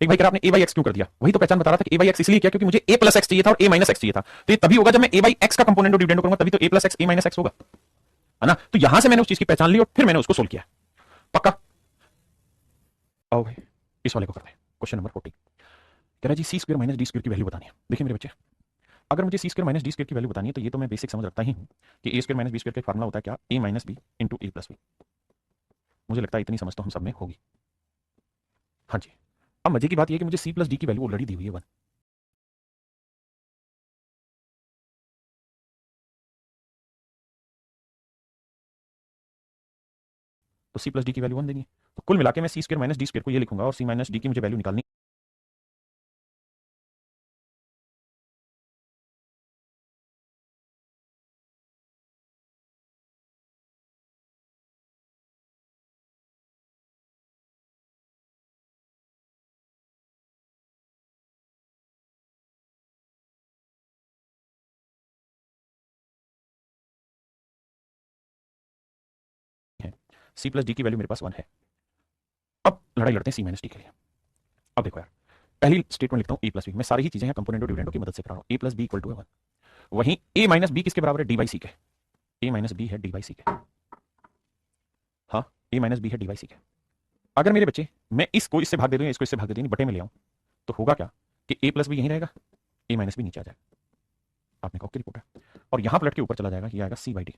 एक भाई कह रहा आपने ए बाई एक्स क्यों कर दिया? वही तो पहचान बता रहा था कि ए बाई एक्स इसलिए किया क्योंकि मुझे ए प्लस एक्स चाहिए था और ए माइनस एक्स चाहिए था। तो ये तभी होगा जब मैं ए बाई एक्स का कंपोनेंट और डिविडेंड करूंगा, तभी तो ए प्लस एक्स ए माइनस एक्स होगा, है ना? तो यहां से मैंने उस चीज की पहचान ली और फिर मैंने उसको सोल्व किया। पक्का? आओ भाई इस वाले को करते हैं। क्वेश्चन नंबर 40 कह रहा है जी सी स्क्वायर माइनस डी स्क्वायर की वैल्यू बतानी है। देखिए मेरे बच्चे, अगर मुझे सी स्क्वायर माइनस डी स्क्वायर की वैल्यू बतानी है तो ये तो मैं बेसिक समझ रखता ही हूं कि ए स्क्वायर माइनस बी स्क्वायर का फार्मूला होता है क्या? ए माइनस बी इंटू ए प्लस बी। मुझे लगता है इतनी समझ तो हम सब में होगी। हाँ जी। अब मजे की बात यह है कि मुझे सी प्लस डी की वैल्यू ऑलरेडी दी हुई है 1। तो सी प्लस डी की वैल्यू 1 देनी है। तो कुल मिला के मैं सी स्क्वायर माइनस डी स्क्वायर को ये लिखूंगा और सी माइनस डी की मुझे वैल्यू निकालनी। है सी प्लस डी की वैल्यू मेरे पास 1 है। अब लड़ाई लड़ते हैं सी माइनस डी के लिए। अब देखो यार, पहली स्टेटमेंट लिखता हूँ ए प्लस बी। मैं सारी ही चीजें हैं कंपोनेंट और डिविडेंडों की मदद से करा रहा हूँ। ए प्लस बी इक्वल टू 1। वहीं ए माइनस बी किसके बराबर है? डी बाई सी के। ए माइनस बी है डी बाई सी के। हाँ, ए माइनस बी है डी बाई सी के। अगर मेरे बच्चे मैं इसको इससे भाग दे दूं या इसको इससे भाग दे दूं, बटे में ले आऊं, तो होगा क्या कि ए प्लस बी यहीं रहेगा, ए माइनस बी नीचे आ जाएगा। आपने कहा ओके रिपोर्ट है। और यहां पलट के ऊपर चला जाएगा, ये आएगा c by d.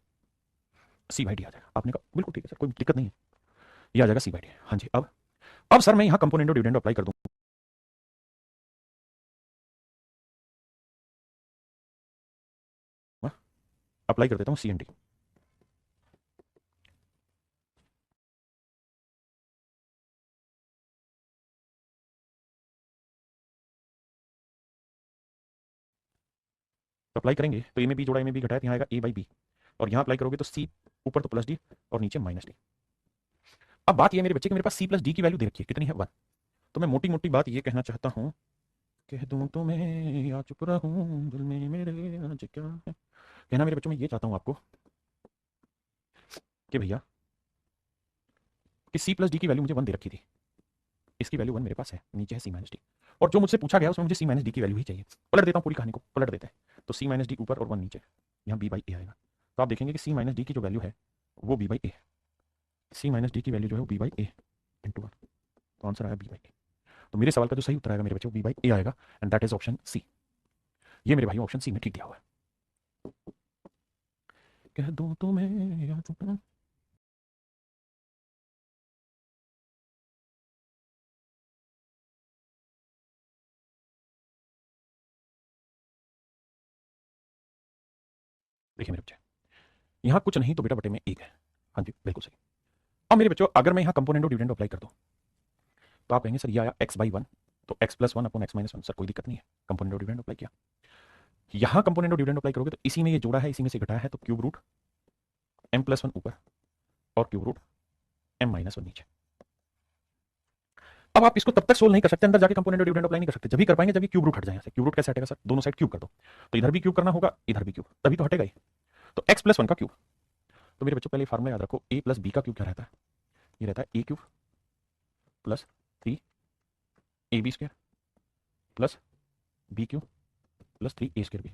C by d आ जाएगा। आपने कहा बिल्कुल ठीक है सर, कोई दिक्कत नहीं है, ये आ जाएगा सी बाई डी। हाँ जी। अब सर मैं यहां कंपोनेंट और डिविडेंड अप्लाई कर दूं, अप्लाई कर देता हूं सी एंड डी। तो अप्लाई करेंगे तो ए में बी जोड़ा ए में बी घटाया, यहाँ आएगा ए बाई बी। और यहाँ अप्लाई करोगे तो सी ऊपर तो प्लस डी और नीचे माइनस डी। अब बात ये मेरे बच्चे कि मेरे पास सी प्लस डी की वैल्यू दे रखी है, कितनी है? 1। तो मैं मोटी मोटी बात ये कहना चाहता हूँ, कह दूं तुम्हें या चुप रहूं दिल में मेरे आज क्या है। कहना मेरे बच्चों में ये चाहता हूँ आपको कि भैया कि सी प्लस डी की वैल्यू मुझे 1 दे रखी थी, इसकी वैल्यू 1 मेरे पास है, नीचे है सी माइनस डी। और जो मुझसे पूछा गया उसमें मुझे सी माइनस डी की वैल्यू ही चाहिए। पलट देता हूँ पूरी कहानी को, पलट देते हैं। तो सी माइनस डी ऊपर और 1 नीचे, यहाँ बी बाई ए आएगा। तो आप देखेंगे कि सी माइनस डी की जो वैल्यू है वो बी बाई ए है। सी माइनस डी की वैल्यू जो है वो बी बाई ए इंटू 1। तो आंसर आया बी बाई ए। तो मेरे सवाल का जो सही उत्तर आएगा मेरे बच्चों, बी बाई ए आएगा, and that is option C. ये मेरे भाई ऑप्शन सी में ठीक दिया हुआ है। कह दूं तुम्हें या चुप रहूं। देखिए मेरे बच्चे, यहाँ कुछ नहीं तो बेटा बटे में 1 है। हाँ जी बिल्कुल सही। अब मेरे बच्चों अगर मैं यहाँ कंपोनेंट और डिविडेंड अप्लाई कर दूं तो आप कहेंगे सर ये आया एक्स बाई 1, तो x plus 1 upon x minus 1। Sir कोई दिक्कत नहीं है, कंपोनेंट और डिविडेंड अप्लाई किया। यहाँ कंपोनेंट और डिविडेंड अप्लाई करोगे तो इसी में ये जोड़ा है, इसी में से घटाया है, तो क्यूब रूट एम प्लस 1 ऊपर और क्यूब रूट एम माइनस 1 नीचे। अब आप इसको तब तक सोल्व नहीं कर सकते, अंदर जाके कंपोनेंट और डिविडेंड अप्लाई नहीं कर सकते, जब भी कर पाएंगे जब ये क्यूब रूट हट जाए। क्यूब रूट कैसे हटेगा सर? दोनों साइड क्यूब कर दो, तो इधर भी क्यूब करना होगा, इधर भी क्यूब, तभी तो हटेगा ही। तो एक्स प्लस 1 का क्यूब। तो मेरे बच्चों पहले फार्मूला याद रखो, ए प्लस बी का क्यूब क्या रहता है? ये रहता है a cube plus 3 a b square plus b cube plus 3 a square b.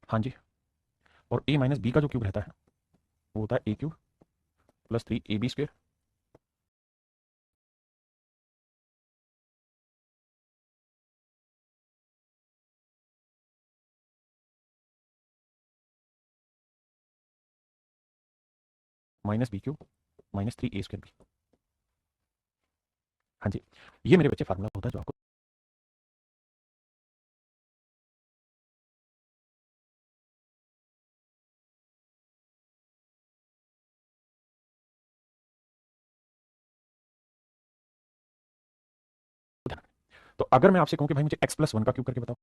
हाँ जी। और ए माइनस बी का जो क्यूब रहता है वो होता है a cube plus 3 a b square minus b cube minus 3 a square b. हाँ जी। ये मेरे बच्चे फार्मूला होता है जो आपको ध्यान रखना। तो अगर मैं आपसे कहूं कि भाई मुझे एक्स प्लस 1 का क्यूब करके बताओ,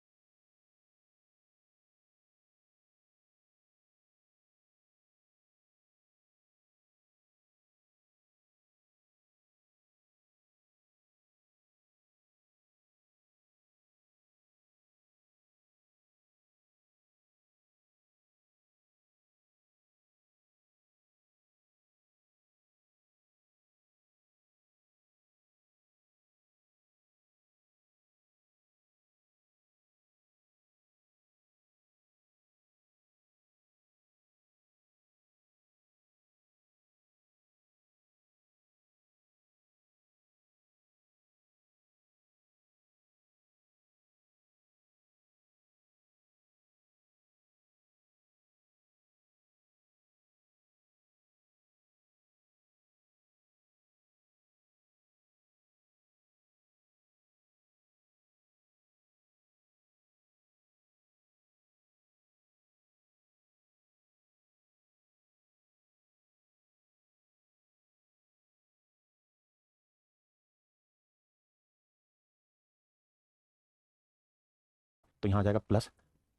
तो यहां आ जाएगा प्लस,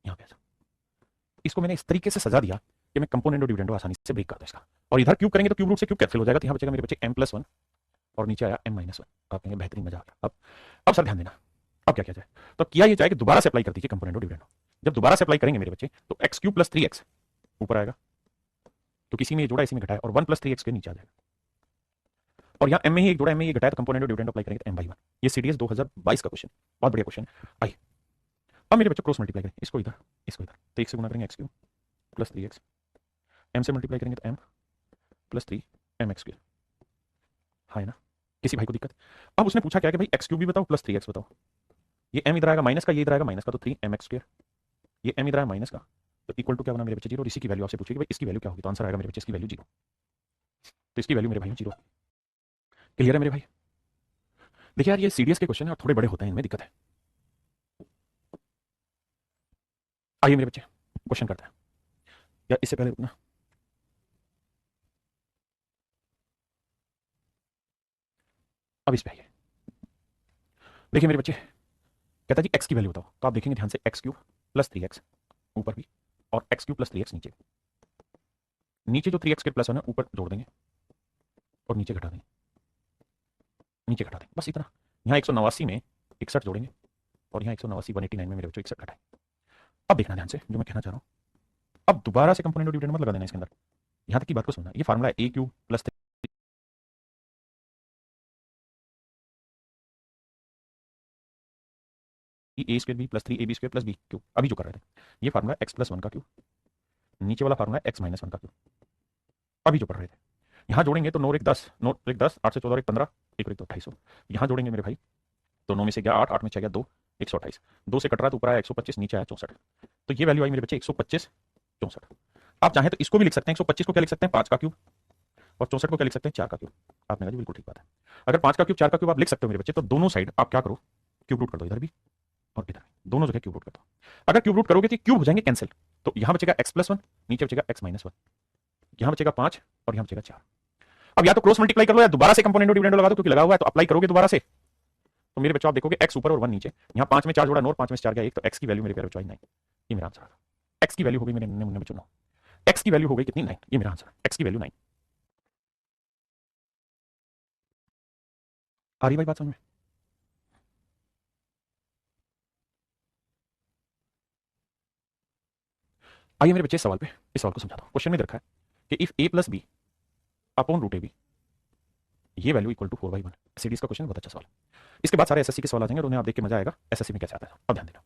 यहां पे आ जाएगा। इसको मैंने इस तरीके से सजा दिया कि मैं कंपोनेंट और डिविडेंड आसानी से ब्रेक कर दूं इसका। और इधर क्यूब करेंगे तो क्यूब रूट से क्यूब कैंसिल हो जाएगा, तो यहां बचेगा मेरे बच्चे m+1 और नीचे आया m-1। आप कहेंगे बेहतरीन, मजा आ गया। अब सर ध्यान देना, अब क्या किया जाए? तो किया ये जाए कि दोबारा से अप्लाई कर दीजिए कंपोनेंट और डिविडेंड। जब दोबारा से अप्लाई करेंगे मेरे बच्चे तो x³ + 3x ऊपर आएगा, तो किसी में ये जोड़ा इसी में घटाया, और 1 + 3x के नीचे आ जाएगा। और यहाँ m में ही एक जोड़ा, m में ये घटाया, तो कंपोनेंट और डिविडेंड अप्लाई करेंगे तो m/1। ये CDS 2022 का क्वेश्चन, बहुत बढ़िया क्वेश्चन। आइए अब मेरे बच्चों क्रॉस मल्टीप्लाई करें, इसको इधर इसको इधर, तो 1 से गुणा करेंगे x³ + 3x, m से मल्टीप्लाई करेंगे तो m + 3 mx²। हाँ है ना, किसी भाई को दिक्कत? अब उसने पूछा क्या कि भाई x³ भी बताओ + 3x बताओ। ये m इधर आएगा माइनस का, ये इधर आएगा माइनस का, तो 3mx²। ये m इधर आया माइनस का, तो इक्वल टू क्या बना मेरे बच्चे 0। और इसी की वैल्यू आपसे पूछेगी भाई इसकी वैल्यू क्या होगी, तो आंसर आएगा मेरे बच्चे इसकी वैल्यू 0। तो इसकी वैल्यू मेरे भाई 0। क्लियर है मेरे भाई? देखिए यार ये सीडीएस के क्वेश्चन है और थोड़े बड़े होते हैं, इनमें दिक्कत है। आइए मेरे बच्चे क्वेश्चन करते हैं, या इससे पहले रुकना, अब इस पे आइए। देखिए मेरे बच्चे कहता है जी x की वैल्यू बताओ, तो आप देखेंगे ध्यान से x³ + 3x ऊपर भी और x³ + 3x नीचे। नीचे जो 3x के +1 है ऊपर जोड़ देंगे और नीचे घटा देंगे, नीचे घटा देंगे, बस इतना। यहाँ 189 में 61 जोड़ेंगे और यहाँ 189 189 में मेरे बच्चों 61 घटाए। अब देखना ध्यान से जो मैं कहना चाह रहा हूँ, अब दोबारा से कंपोनेंट और डिविडेंड मत लगा देना इसके अंदर, यहाँ तक की बात को सुनना। ये फार्मूला है a³ + 3 a² b + 3ab² + b³ अभी जो कर रहे थे, ये फार्मूला x+1 का क्यूब, नीचे वाला फार्मूला x-1 का क्यूब, अभी जो पढ़ रहे थे। यहाँ जोड़ेंगे तो 9 और 1 10, 9 और 1 10, 8 से 14 और 1 15, 1 और 1 तो 2800। यहाँ जोड़ेंगे मेरे भाई तो 9 में से गया 8, 8 में 6 गया 2, 128। 2 से कट रहा है तो ऊपर आया 125, नीचे आया 64। तो ये वैल्यू आई मेरे बच्चे 125 64। आप चाहें तो इसको भी लिख सकते हैं, 125 को क्या लिख सकते हैं 5 का क्यूब, और 64 को क्या लिख सकते हैं 4 का क्यूब। आपने कहा जी बिल्कुल ठीक बात है। अगर 5 का क्यूब 4 का क्यूब आप लिख सकते हो मेरे बच्चे, तो दोनों साइड आप क्या करो क्यूब रूट कर दो, इधर भी और इधर भी, दोनों जगह क्यूब रूट कर दो। अगर क्यूब रूट करोगे तो क्यूब हो जाएंगे कैंसिल, तो यहाँ बचेगा x+1, नीचे बचेगा x-1, यहाँ बचेगा 5 और यहाँ बचेगा 4। अब या तो क्रॉस मल्टीप्लाई कर लो या दोबारा से कंपोनेंट और डिविडेंड लगा दो, क्योंकि लगा हुआ है तो अप्लाई करोगे दोबारा से। तो मेरे बच्चों आप देखोगे x ऊपर और 1 नीचे, यहाँ 5 में 4 जोड़ा 9 और 5 में 4 गया 1, तो x की वैल्यू मेरे प्यारे बच्चों 9। ये मेरा आंसर है। x की वैल्यू हो गई मेरे नन्हे मुन्ने बच्चों 9, x की वैल्यू हो गई कितनी 9, ये मेरा आंसर है, x की वैल्यू 9। आ रही भाई बात समझ में? आइए मेरे बच्चे इस सवाल पे, इस सवाल को समझाता हूं। क्वेश्चन में रखा है कि if a + b upon √ab ये वैल्यू इक्वल टू 4/1। सीरीज का क्वेश्चन, बहुत अच्छा सवाल। इसके बाद सारे एसएससी के सवाल आ जाएंगे और उन्हें आप देख के मजा आएगा एसएससी में कैसे आता है। अब ध्यान देना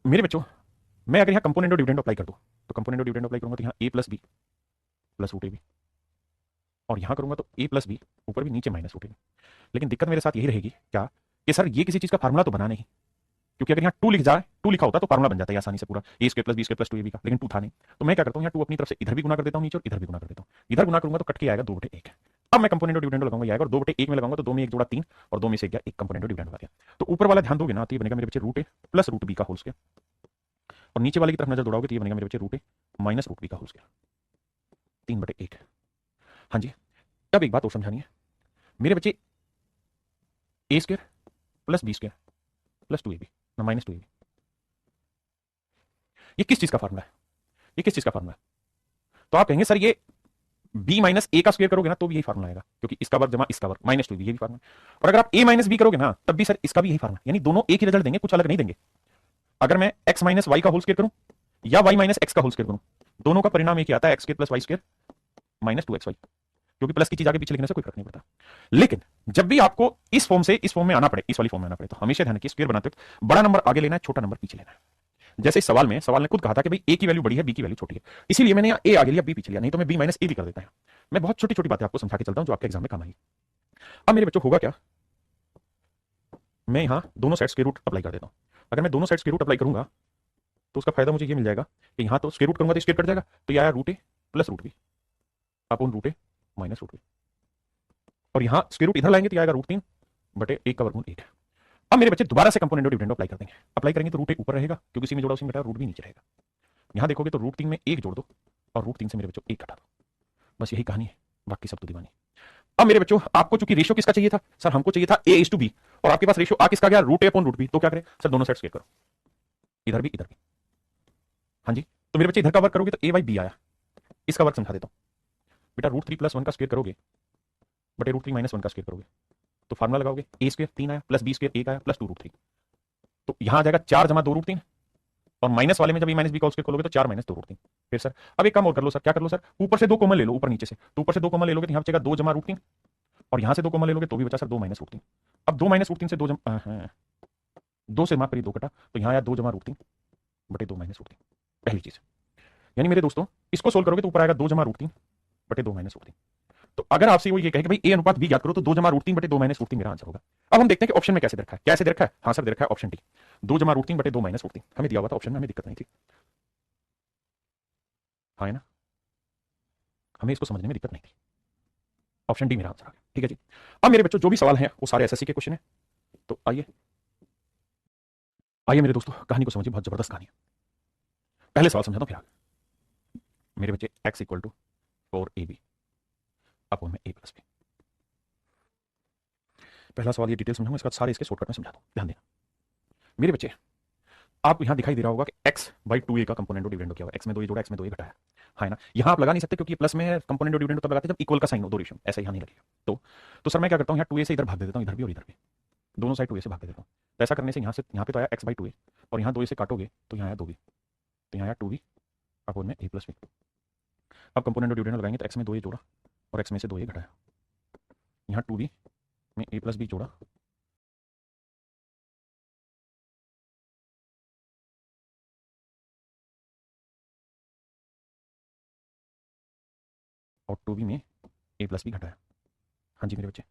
मेरे बच्चों, मैं अगर यहाँ कंपोनेंट और डिविडेंड अप्लाई कर दूं, तो कंपोनेंट और डिविडेंड अप्लाई करूंगा तो यहाँ a + b + √ab, और यहाँ करूंगा तो a + b ऊपर भी नीचे -√ab। लेकिन दिक्कत मेरे साथ यही रहेगी क्या कि सर ये किसी चीज का फार्मूला तो बना नहीं, क्योंकि अगर यहाँ 2 लिख जाए, 2 लिखा होता तो फार्मूला बन जाता है आसानी से पूरा a² + b² + 2ab का, लेकिन 2 था नहीं। तो मैं क्या करता हूँ यहाँ 2 अपनी तरफ से इधर भी गुना कर देता हूँ नीचे, और इधर भी गुना कर देता हूँ। इधर गुना करूंगा तो कट के आएगा 2/1। अब मैं कंपोनेंट और डिविडेंड लगाऊंगा, ये आएगा, और 2/1 में लगाऊंगा तो 2 में 1 जोड़ा 3 और 2 में से गया 1 कंपोनेंट और डिविडेंड आ गया। तो ऊपर वाला ध्यान दोगे ना तो ये बनेगा मेरे बच्चे √a + √b का होल स्क्वायर, और नीचे वाले की तरफ नजर दौड़ाओगे तो ये बनेगा मेरे बच्चे √a - √b का होल स्क्वायर, 3/1। हाँ जी, अब एक बात और समझानी है मेरे बच्चे, a² + b² + 2ab ना -2ab, ये किस चीज का फार्मूला है? ये किस चीज का फार्मूला है? तो आप कहेंगे सर ये b - a का स्क्वायर करोगे ना तो भी यही फार्मूला आएगा, क्योंकि इसका वर्ग जमा इसका वर्ग -2b, ये भी फार्मूला। और अगर आप a - b करोगे ना तब भी सर इसका भी यही फार्मूला, यानी दोनों एक ही रिजल्ट देंगे, कुछ अलग नहीं देंगे। अगर मैं x - y का होल स्क्वायर करूं या y - x का होल स्क्वायर करूं, दोनों का परिणाम एक ही आता है, x² + y² - 2xy, क्योंकि प्लस की चीज आगे पीछे लिखने से कोई फर्क नहीं पड़ता। लेकिन जब भी आपको इस फॉर्म से इस फॉर्म में आना पड़े, इस वाली फॉर्म में आना पड़े, तो हमेशा ध्यान रखिए स्क्वायर बनाते वक्त बड़ा नंबर आगे लेना है, छोटा नंबर पीछे लेना है। जैसे इस सवाल ने खुद कहा था कि भाई a की वैल्यू बड़ी है, b की वैल्यू छोटी है, इसीलिए मैंने यहाँ a आगे लिया, b पीछे लिया, नहीं तो मैं b - a भी कर देता है। मैं बहुत छोटी छोटी बातें आपको समझा के चलता हूं जो आपके एग्जाम में काम आएगी। अब मेरे बच्चों होगा क्या, मैं यहाँ दोनों साइड स्क्वायर रूट अप्लाई कर देता हूँ। अगर मैं दोनों साइड स्क्वायर रूट अप्लाई करूंगा तो उसका फायदा मुझे ये मिल जाएगा कि यहाँ तो स्क्वायर रूट करूंगा तो स्क्वायर कट जाएगा, तो यह आया √a + √b upon √a - √b, और यहाँ स्क्वायर रूट इधर लाएंगे तो आएगा √3/1 का वर्गमूल 1। अब मेरे बच्चे दोबारा से कंपोनेंट और डिविडेंड अप्लाई कर देंगे। अप्लाई करेंगे तो √a ऊपर रहेगा, क्योंकि इसी में जोड़ा उसी में घटाया, रूट भी नीचे रहेगा। यहाँ देखोगे तो √3 में 1 जोड़ दो और √3 से मेरे बच्चों 1 घटा दो, बस यही कहानी है, बाकी सब तो दीवानी। अब मेरे बच्चों आपको चूंकि रेशियो किसका चाहिए था, सर हमको चाहिए था a/b, और आपके पास रेशियो आ किसका गया, √a/√b, तो क्या करें सर, दोनों साइड स्क्वायर करो। इधर भी, इधर भी। हाँ जी, तो मेरे बच्चे इधर का वर्क करोगे तो ए बाई बी आया। इसका वर्क समझा देता हूँ बेटा। √3 + 1 का स्क्वायर करोगे बटे √3 - 1 का स्क्वायर करोगे तो फार्मूला लगाओगे, ए स्क्वायर 3 आया प्लस बी स्क्वायर 1 आया प्लस 2√3। तो यहां आ जाएगा 4 जमा 2√3, और माइनस वाले में जब ए माइनस बी का स्क्वायर खोलोगे तो 4 - 2√3। फिर सर अब एक काम और कर लो सर, क्या कर लो सर, ऊपर से 2 कॉमन ले लो, ऊपर नीचे से। तो ऊपर से 2 कॉमन ले लोगे तो यहाँ बचेगा 2 जमा √3, और यहां से 2 कॉमन ले लोगे तो भी बचा सर 2 - √3। अब 2 - √3 से 2 जमा 2 से माफ करिए 2 कटा, तो यहाँ आया 2 जमा √3 बटे 2 - √3। पहली चीज, यानी मेरे दोस्तों इसको सोल्व करोगे तो ऊपर आएगा 2 जमा √3 बटे 2 - √3। तो अगर आपसे वो ये कहे कि भाई ए अनुपात बी ज्ञात करो तो 2 जमा √3 बटे 2 - √3 मेरा आंसर होगा। अब हम देखते हैं कि ऑप्शन में कैसे दे रखा है, कैसे दे रखा है। हाँ सर दे रखा है ऑप्शन डी, 2 जमा √3 बटे 2 - √3 हमें दिया हुआ था ऑप्शन में, हमें दिक्कत नहीं थी। हाँ है ना, हमें इसको समझने में दिक्कत नहीं थी। ऑप्शन डी मेरा आंसर आ गया। ठीक है जी। अब मेरे बच्चों जो भी सवाल हैं वो सारे एसएससी के क्वेश्चन है। तो आइए आइए मेरे दोस्तों कहानी को समझिए, बहुत जबरदस्त कहानी है। पहले सवाल समझाता हूं फिर आगे। मेरे बच्चे x = 4ab अपॉन में a + b। पहला सवाल ये डिटेल समझाऊंगा, इसका सारे इसके शॉर्टकट में समझा दूं, ध्यान देना मेरे बच्चे। आपको यहां दिखाई दे रहा होगा कि x बाई 2a का कंपोनेंट और डिविडेंड किया हुआ है। x में 2a जोड़ा, x में 2a घटाया। हाँ ना, यहां आप लगा नहीं सकते क्योंकि प्लस में है, कंपोनेंट और डिविडेंड तब लगाते हैं जब इक्वल का साइन हो, दो रेशियो, ऐसा यहां नहीं लगेगा। तो सर मैं क्या करता हूं, यहां 2a से इधर भाग दे देता हूं, इधर भी और इधर भी, दोनों साइड 2a से भाग दे देता हूं। तो ऐसा करने से यहां से यहां पे तो आया x बाई 2a, और यहां 2a से काटोगे तो यहां आया 2b, तो यहां आया 2b अपॉन में a + b। अब कंपोनेंट और डिविडेंड लगाएंगे तो x में 2a जोड़ा और x में से 2a घटाया, यहाँ 2b में a + b जोड़ा और 2b में a + b घटाया। हाँ जी मेरे बच्चे,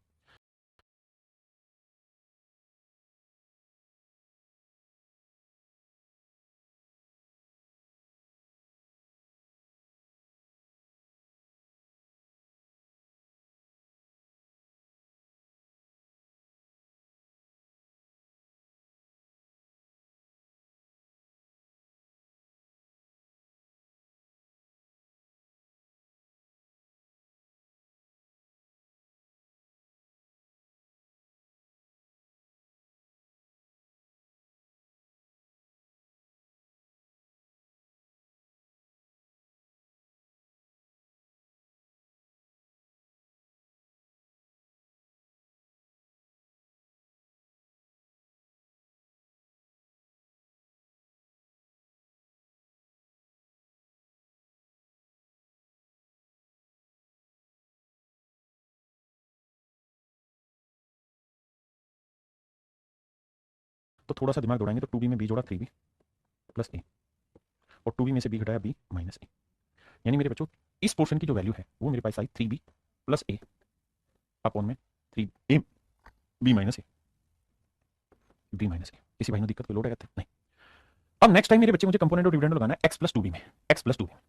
तो थोड़ा सा दिमाग दौड़ाएंगे तो 2b में b जोड़ा 3b + a, और 2b में से b घटाया b - a। यानी मेरे बच्चों इस पोर्शन की जो वैल्यू है वो मेरे पास आई 3b + a अपॉन में 3a b - a, b - a। किसी भाई ने दिक्कत कोई लोड है कहते नहीं। अब नेक्स्ट टाइम मेरे बच्चे मुझे कंपोनेंट और डिविडेंड लगाना है x + 2b में, x + 2b में।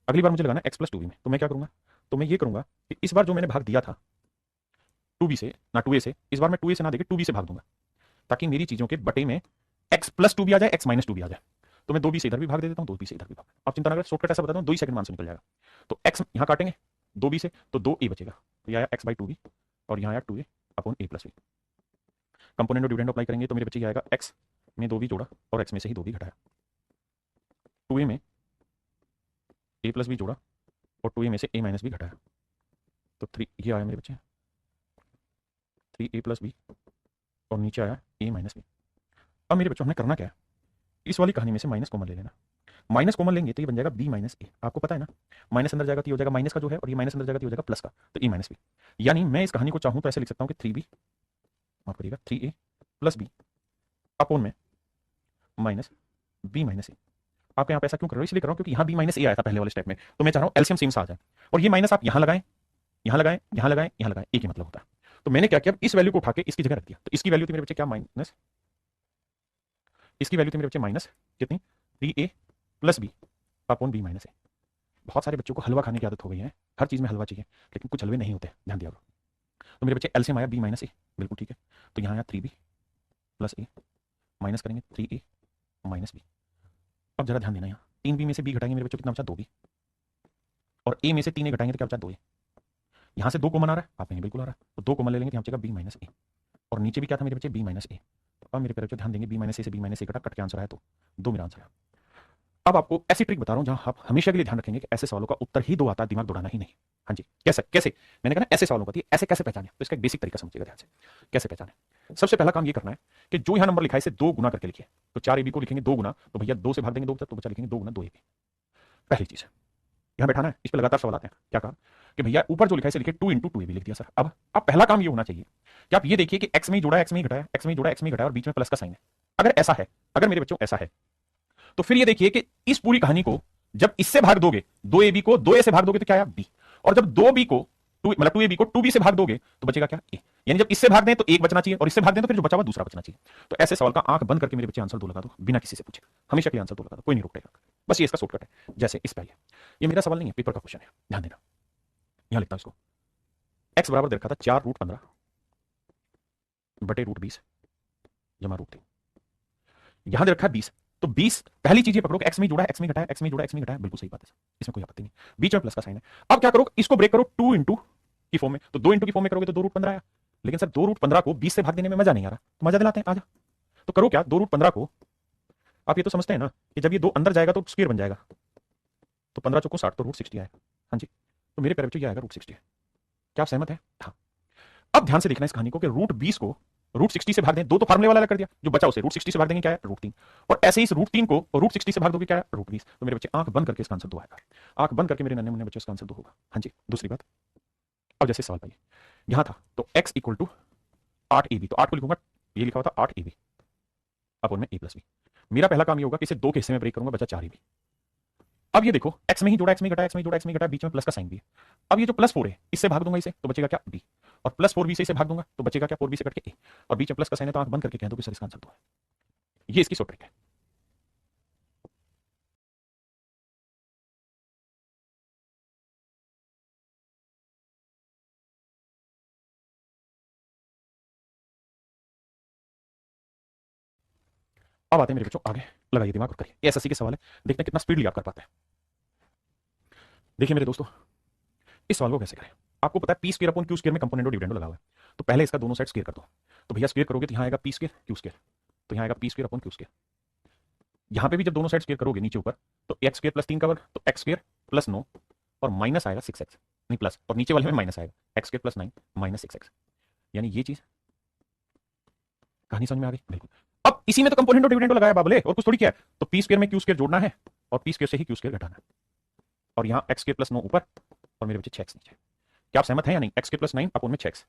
अगली बार मुझे लगाना है x + 2b में, तो मैं क्या करूंगा, तो मैं ये करूंगा कि इस बार जो मैंने भाग दिया था 2b से ना 2a से, इस बार मैं 2a से ना देके 2b से भाग दूंगा, ताकि मेरी चीजों के बटे में x + 2b आ जाए, x - 2b आ जाए। तो मैं 2b से इधर भी भाग दे देता हूं, 2b से इधर भी भाग। आप चिंता ना करें, शॉर्टकट ऐसा बता दूं, 2 ही सेकंड में आंसर निकल जाएगा। तो x यहां काटेंगे 2b से तो 2a बचेगा, तो ये आया x / 2b और यहां आया 2a upon a + b। Component और डिविडेंड अप्लाई करेंगे तो मेरे बच्चे ये आएगा x में 2b जोड़ा और x में से ही 2b घटाया, 2a में a + b जोड़ा और 2a में से a - b घटाया, तो 3 ये आया मेरे बच्चे 3a + b और नीचे आया a - b। अब मेरे बच्चों हमने करना क्या है, इस वाली कहानी में से माइनस कॉमन ले लेना। माइनस कॉमन लेंगे तो ये बन जाएगा b - a, आपको पता है ना, माइनस अंदर जाएगा तो ये हो जाएगा माइनस का जो है, और ये माइनस अंदर जाएगा तो ये हो जाएगा प्लस का, तो a - b। यानी मैं इस कहानी को चाहूं तो ऐसे लिख सकता हूं कि 3b माफ करिएगा 3a + b अपॉन में माइनस b - a। आप यहाँ पे ऐसा क्यों कर रहे हो, इसलिए कर रहा हूं क्योंकि यहाँ b - a आया था पहले वाले स्टेप में, तो मैं चाह रहा हूं एलसीएम सेम सा आ जाए, और ये माइनस आप यहाँ लगाएं, यहाँ लगाएं, यहाँ लगाएं, यहाँ लगाएं, एक ही मतलब होता है। तो मैंने क्या किया, इस वैल्यू को उठा के इसकी जगह रख दिया, तो इसकी वैल्यू थी मेरे बच्चे क्या, माइनस, इसकी वैल्यू थी मेरे बच्चे माइनस कितनी, 3a + b upon b - a। बहुत सारे बच्चों को हलवा खाने की आदत हो गई है, हर चीज में हलवा चाहिए, लेकिन कुछ हलवे नहीं होते, ध्यान दिया करो। तो मेरे बच्चे एलसीएम आया b - a, बिल्कुल ठीक है। तो यहाँ आया 3b + a माइनस करेंगे 3a - b। अब जरा ध्यान देना, यहाँ 3b में से b घटाएंगे मेरे बच्चों कितना बचा, 2b, और a में से 3a घटाएंगे तो क्या बचा, 2a। यहाँ से 2 कॉमन आ रहा है, आप कहेंगे बिल्कुल आ रहा है, तो 2 कॉमन ले लेंगे तो यहाँ बचेगा b - a, और नीचे भी क्या था मेरे बच्चे, b - a। तो अब मेरे पेरेंट्स ध्यान देंगे बी माइनस ए से बी माइनस ए कटा, कट के आंसर आया तो 2 मेरा आंसर है। अब आपको ऐसी ट्रिक बता रहा हूं जहां आप हमेशा के लिए ध्यान रखेंगे कि ऐसे सवालों का उत्तर ही 2 आता है, दिमाग दौड़ाना ही नहीं। हाँ जी, कैसे कैसे मैंने कहा ना ऐसे सवालों का ऐसे कैसे पहचाने, तो इसका एक बेसिक तरीका समझिएगा ध्यान से। कैसे पहचाने, सबसे पहला काम ये करना है कि जो यहां नंबर लिखा है इसे 2 गुना करके लिखिए। तो 4ab को लिखेंगे 2 गुना, तो भैया 2 से भाग देंगे 2 तक, तो बचा लिखेंगे 2 गुना 2ab। पहली चीज है यहां बैठाना है, इस पर लगातार सवाल आते हैं। क्या कहा कि भैया ऊपर जो लिखा है इसे लिखिए 2 इंटू 2ab लिख दिया सर। अब पहला काम ये होना चाहिए कि आप ये देखिए कि x में ही जोड़ा, x में ही घटाया, x में ही जोड़ा, x में ही घटाया और बीच में प्लस का साइन है। अगर ऐसा है, अगर मेरे बच्चों ऐसा है, तो फिर ये देखिए कि इस पूरी कहानी को जब इससे भाग दोगे 2ab को 2a से भाग दोगे तो क्या आया b, और जब 2b को मतलब 2ab को 2b से भाग दोगे तो बचेगा क्या a। यानी जब इससे भाग दें तो एक बचना चाहिए और इससे भाग दें तो फिर जो बचा हुआ दूसरा बचना चाहिए। तो ऐसे सवाल का आंख बंद करके मेरे बच्चे आंसर 2 लगा दो, बिना किसी से पूछे, हमेशा के लिए आंसर 2 लगा दो, कोई नहीं रोकेगा। बस ये इसका शॉर्टकट है। जैसे इस पे आइए, ये मेरा सवाल नहीं है, पेपर का क्वेश्चन है, ध्यान देना। यहां लिखता हूं इसको, x बराबर दे रखा था 4 रूट 15 बटे रूट 20 जमा रूट 3। यहां दे रखा है 20, तो 20 पहली चीज ये पकड़ो कि x में जोड़ा है, x में घटाया, x में जोड़ा, x में घटाया, बिल्कुल सही बात है, इसमें कोई आपत्ति नहीं। बीच में प्लस का साइन है। अब क्या करो, इसको ब्रेक करो 2 इंटू की फॉर्म में, तो 2 इंटू की फॉर्म में करोगे तो 2 रूट 15 आया। लेकिन सर 2 रूट 15 को 20 से भाग देने में मजा नहीं आ रहा, तो मजा दिलाते हैं, आजा। तो करो क्या, 2 रूट 15 को आप ये तो समझते हैं ना कि जब ये 2 अंदर जाएगा तो स्क्वायर बन जाएगा, तो 15 चौको 60, तो रूट 60 आएगा। हाँ जी, तो मेरे प्यारे बच्चों ये आएगा रूट 60 है। क्या आप सहमत है? हाँ। अब ध्यान से देखना इस कहानी को कि रूट 20 को रूट 60 से भाग दें, 2 तो फार्मूले वाला कर दिया, जो बचा उसे रूट 60 से भाग देंगे क्या है, रूट 3, और ऐसे ही इस रूट 3 को रूट 60 से भाग दोगे क्या है, रूट 20। तो मेरे बच्चे आंख बंद करके इसका आंसर 2 आएगा। आंख बंद करके मेरे नन्हे मुन्ने बच्चों इसका आंसर 2 होगा। हाँ जी, दूसरी बात, अब जैसे सवाल पाइए, यहां था तो x इक्वल टू 8ab, तो 8 को लिखूंगा, ये लिखा हुआ था 8ab अपन में a प्लस b। मेरा पहला काम ये होगा कि इसे 2 के हिस्से में ब्रेक करूंगा, बचा 4ab। अब ये देखो x में ही जोड़ा, x में घटाया, x में जोड़ा, x में घटाया, बीच में प्लस का साइन भी है। अब ये जो प्लस 4 है इससे भाग दूंगा इसे, तो बचेगा क्या, b, और प्लस 4b से इसे भाग दूंगा तो बचेगा क्या, 4b से कट के a, और बीच में प्लस का साइन है, तो आंख बंद करके कह दो कि सर इसका आंसर 2 है। ये इसकी शॉर्ट ट्रिक है। अब आते हैं मेरे बच्चों आगे, लगाइए दिमाग और करिए, ये एसएससी के सवाल है, देखते हैं कितना स्पीडली आप कर पाते हैं। देखिए मेरे दोस्तों, इस सवाल को कैसे करें। आपको पता है P square upon Q square में कंपोनेंट और डिविडेंड लगा हुआ है, तो पहले इसका दोनों साइड स्क्वायर कर दो। तो भैया स्क्वायर करोगे तो यहाँ आएगा पी स्क्वायर क्यू स्क्वायर, तो यहाँ आएगा P square upon Q square. यहाँ पे भी जब दोनों साइड स्क्वायर करोगे नीचे ऊपर, तो एक्स स्क्वायर प्लस 3 का वर्ग, तो एक्स स्क्वायर प्लस 9 और माइनस आएगा 6x, नहीं प्लस, और नीचे वाले में माइनस आएगा x square plus 9 minus 6x। यानी ये चीज, कहानी समझ में आ गई? बिल्कुल। अब इसी में तो कंपोनेंट और डिविडेंड लगाया बाबले, और कुछ थोड़ी क्या है। तो पी स्क्वायर में क्यू स्क्वायर जोड़ना है और पी स्क्वायर से ही क्यू स्क्वायर घटाना है, और यहाँ एक्स स्क्वायर प्लस 9 ऊपर और मेरे बच्चे 6x नीचे। क्या आप सहमत हैं या नहीं? एक्स स्क्वायर प्लस 9 अपॉन में 6x,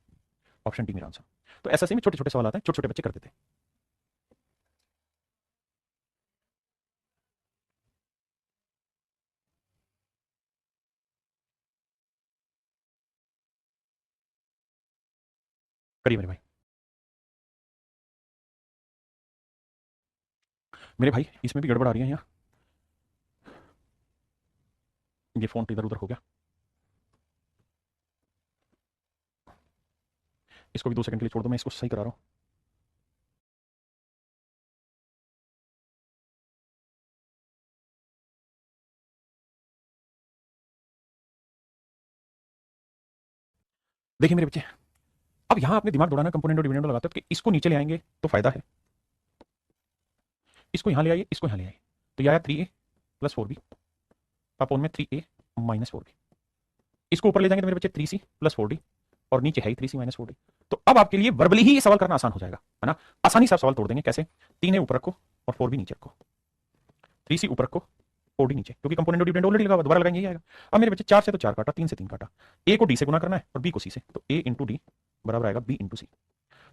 ऑप्शन डी मेरा आंसर। तो ऐसा में छोटे छोटे सवाल आते हैं, छोटे छोटे बच्चे करते थे। करिए मेरे भाई। मेरे भाई इसमें भी गड़बड़ आ रही है यहाँ, ये फोन इधर उधर हो गया, इसको भी 2 सेकंड के लिए छोड़ दो, मैं इसको सही करा रहा हूँ। देखिए मेरे बच्चे, अब यहां आपने दिमाग दौड़ाना, कंपोनेंट और डिविडेंड लगाते हो कि इसको नीचे ले आएंगे तो फायदा है, इसको यहां ले आइए, इसको यहां ले आइए, तो यह आया 3a प्लस 4b अपॉन में 3a माइनस 4b। इसको ऊपर ले जाएंगे तो मेरे बच्चे 3c प्लस 4d, और नीचे है ही 3c माइनस 4d। तो अब आपके लिए वर्बली ही ये सवाल करना आसान हो जाएगा, है ना। आसानी से आप सवाल तोड़ देंगे। कैसे? 3a ऊपर रखो और 4b नीचे रखो, 3c ऊपर रखो 4d नीचे, क्योंकि कंपोनेंट और डिविडेंड ऑलरेडी लगा हुआ, दोबारा लगाएंगे यही आएगा। अब मेरे बच्चे 4 से तो 4 काटा, 3 से 3 काटा, a को d से गुना करना है और b को c से, तो a इंटू डी बराबर आएगा b इंटू सी।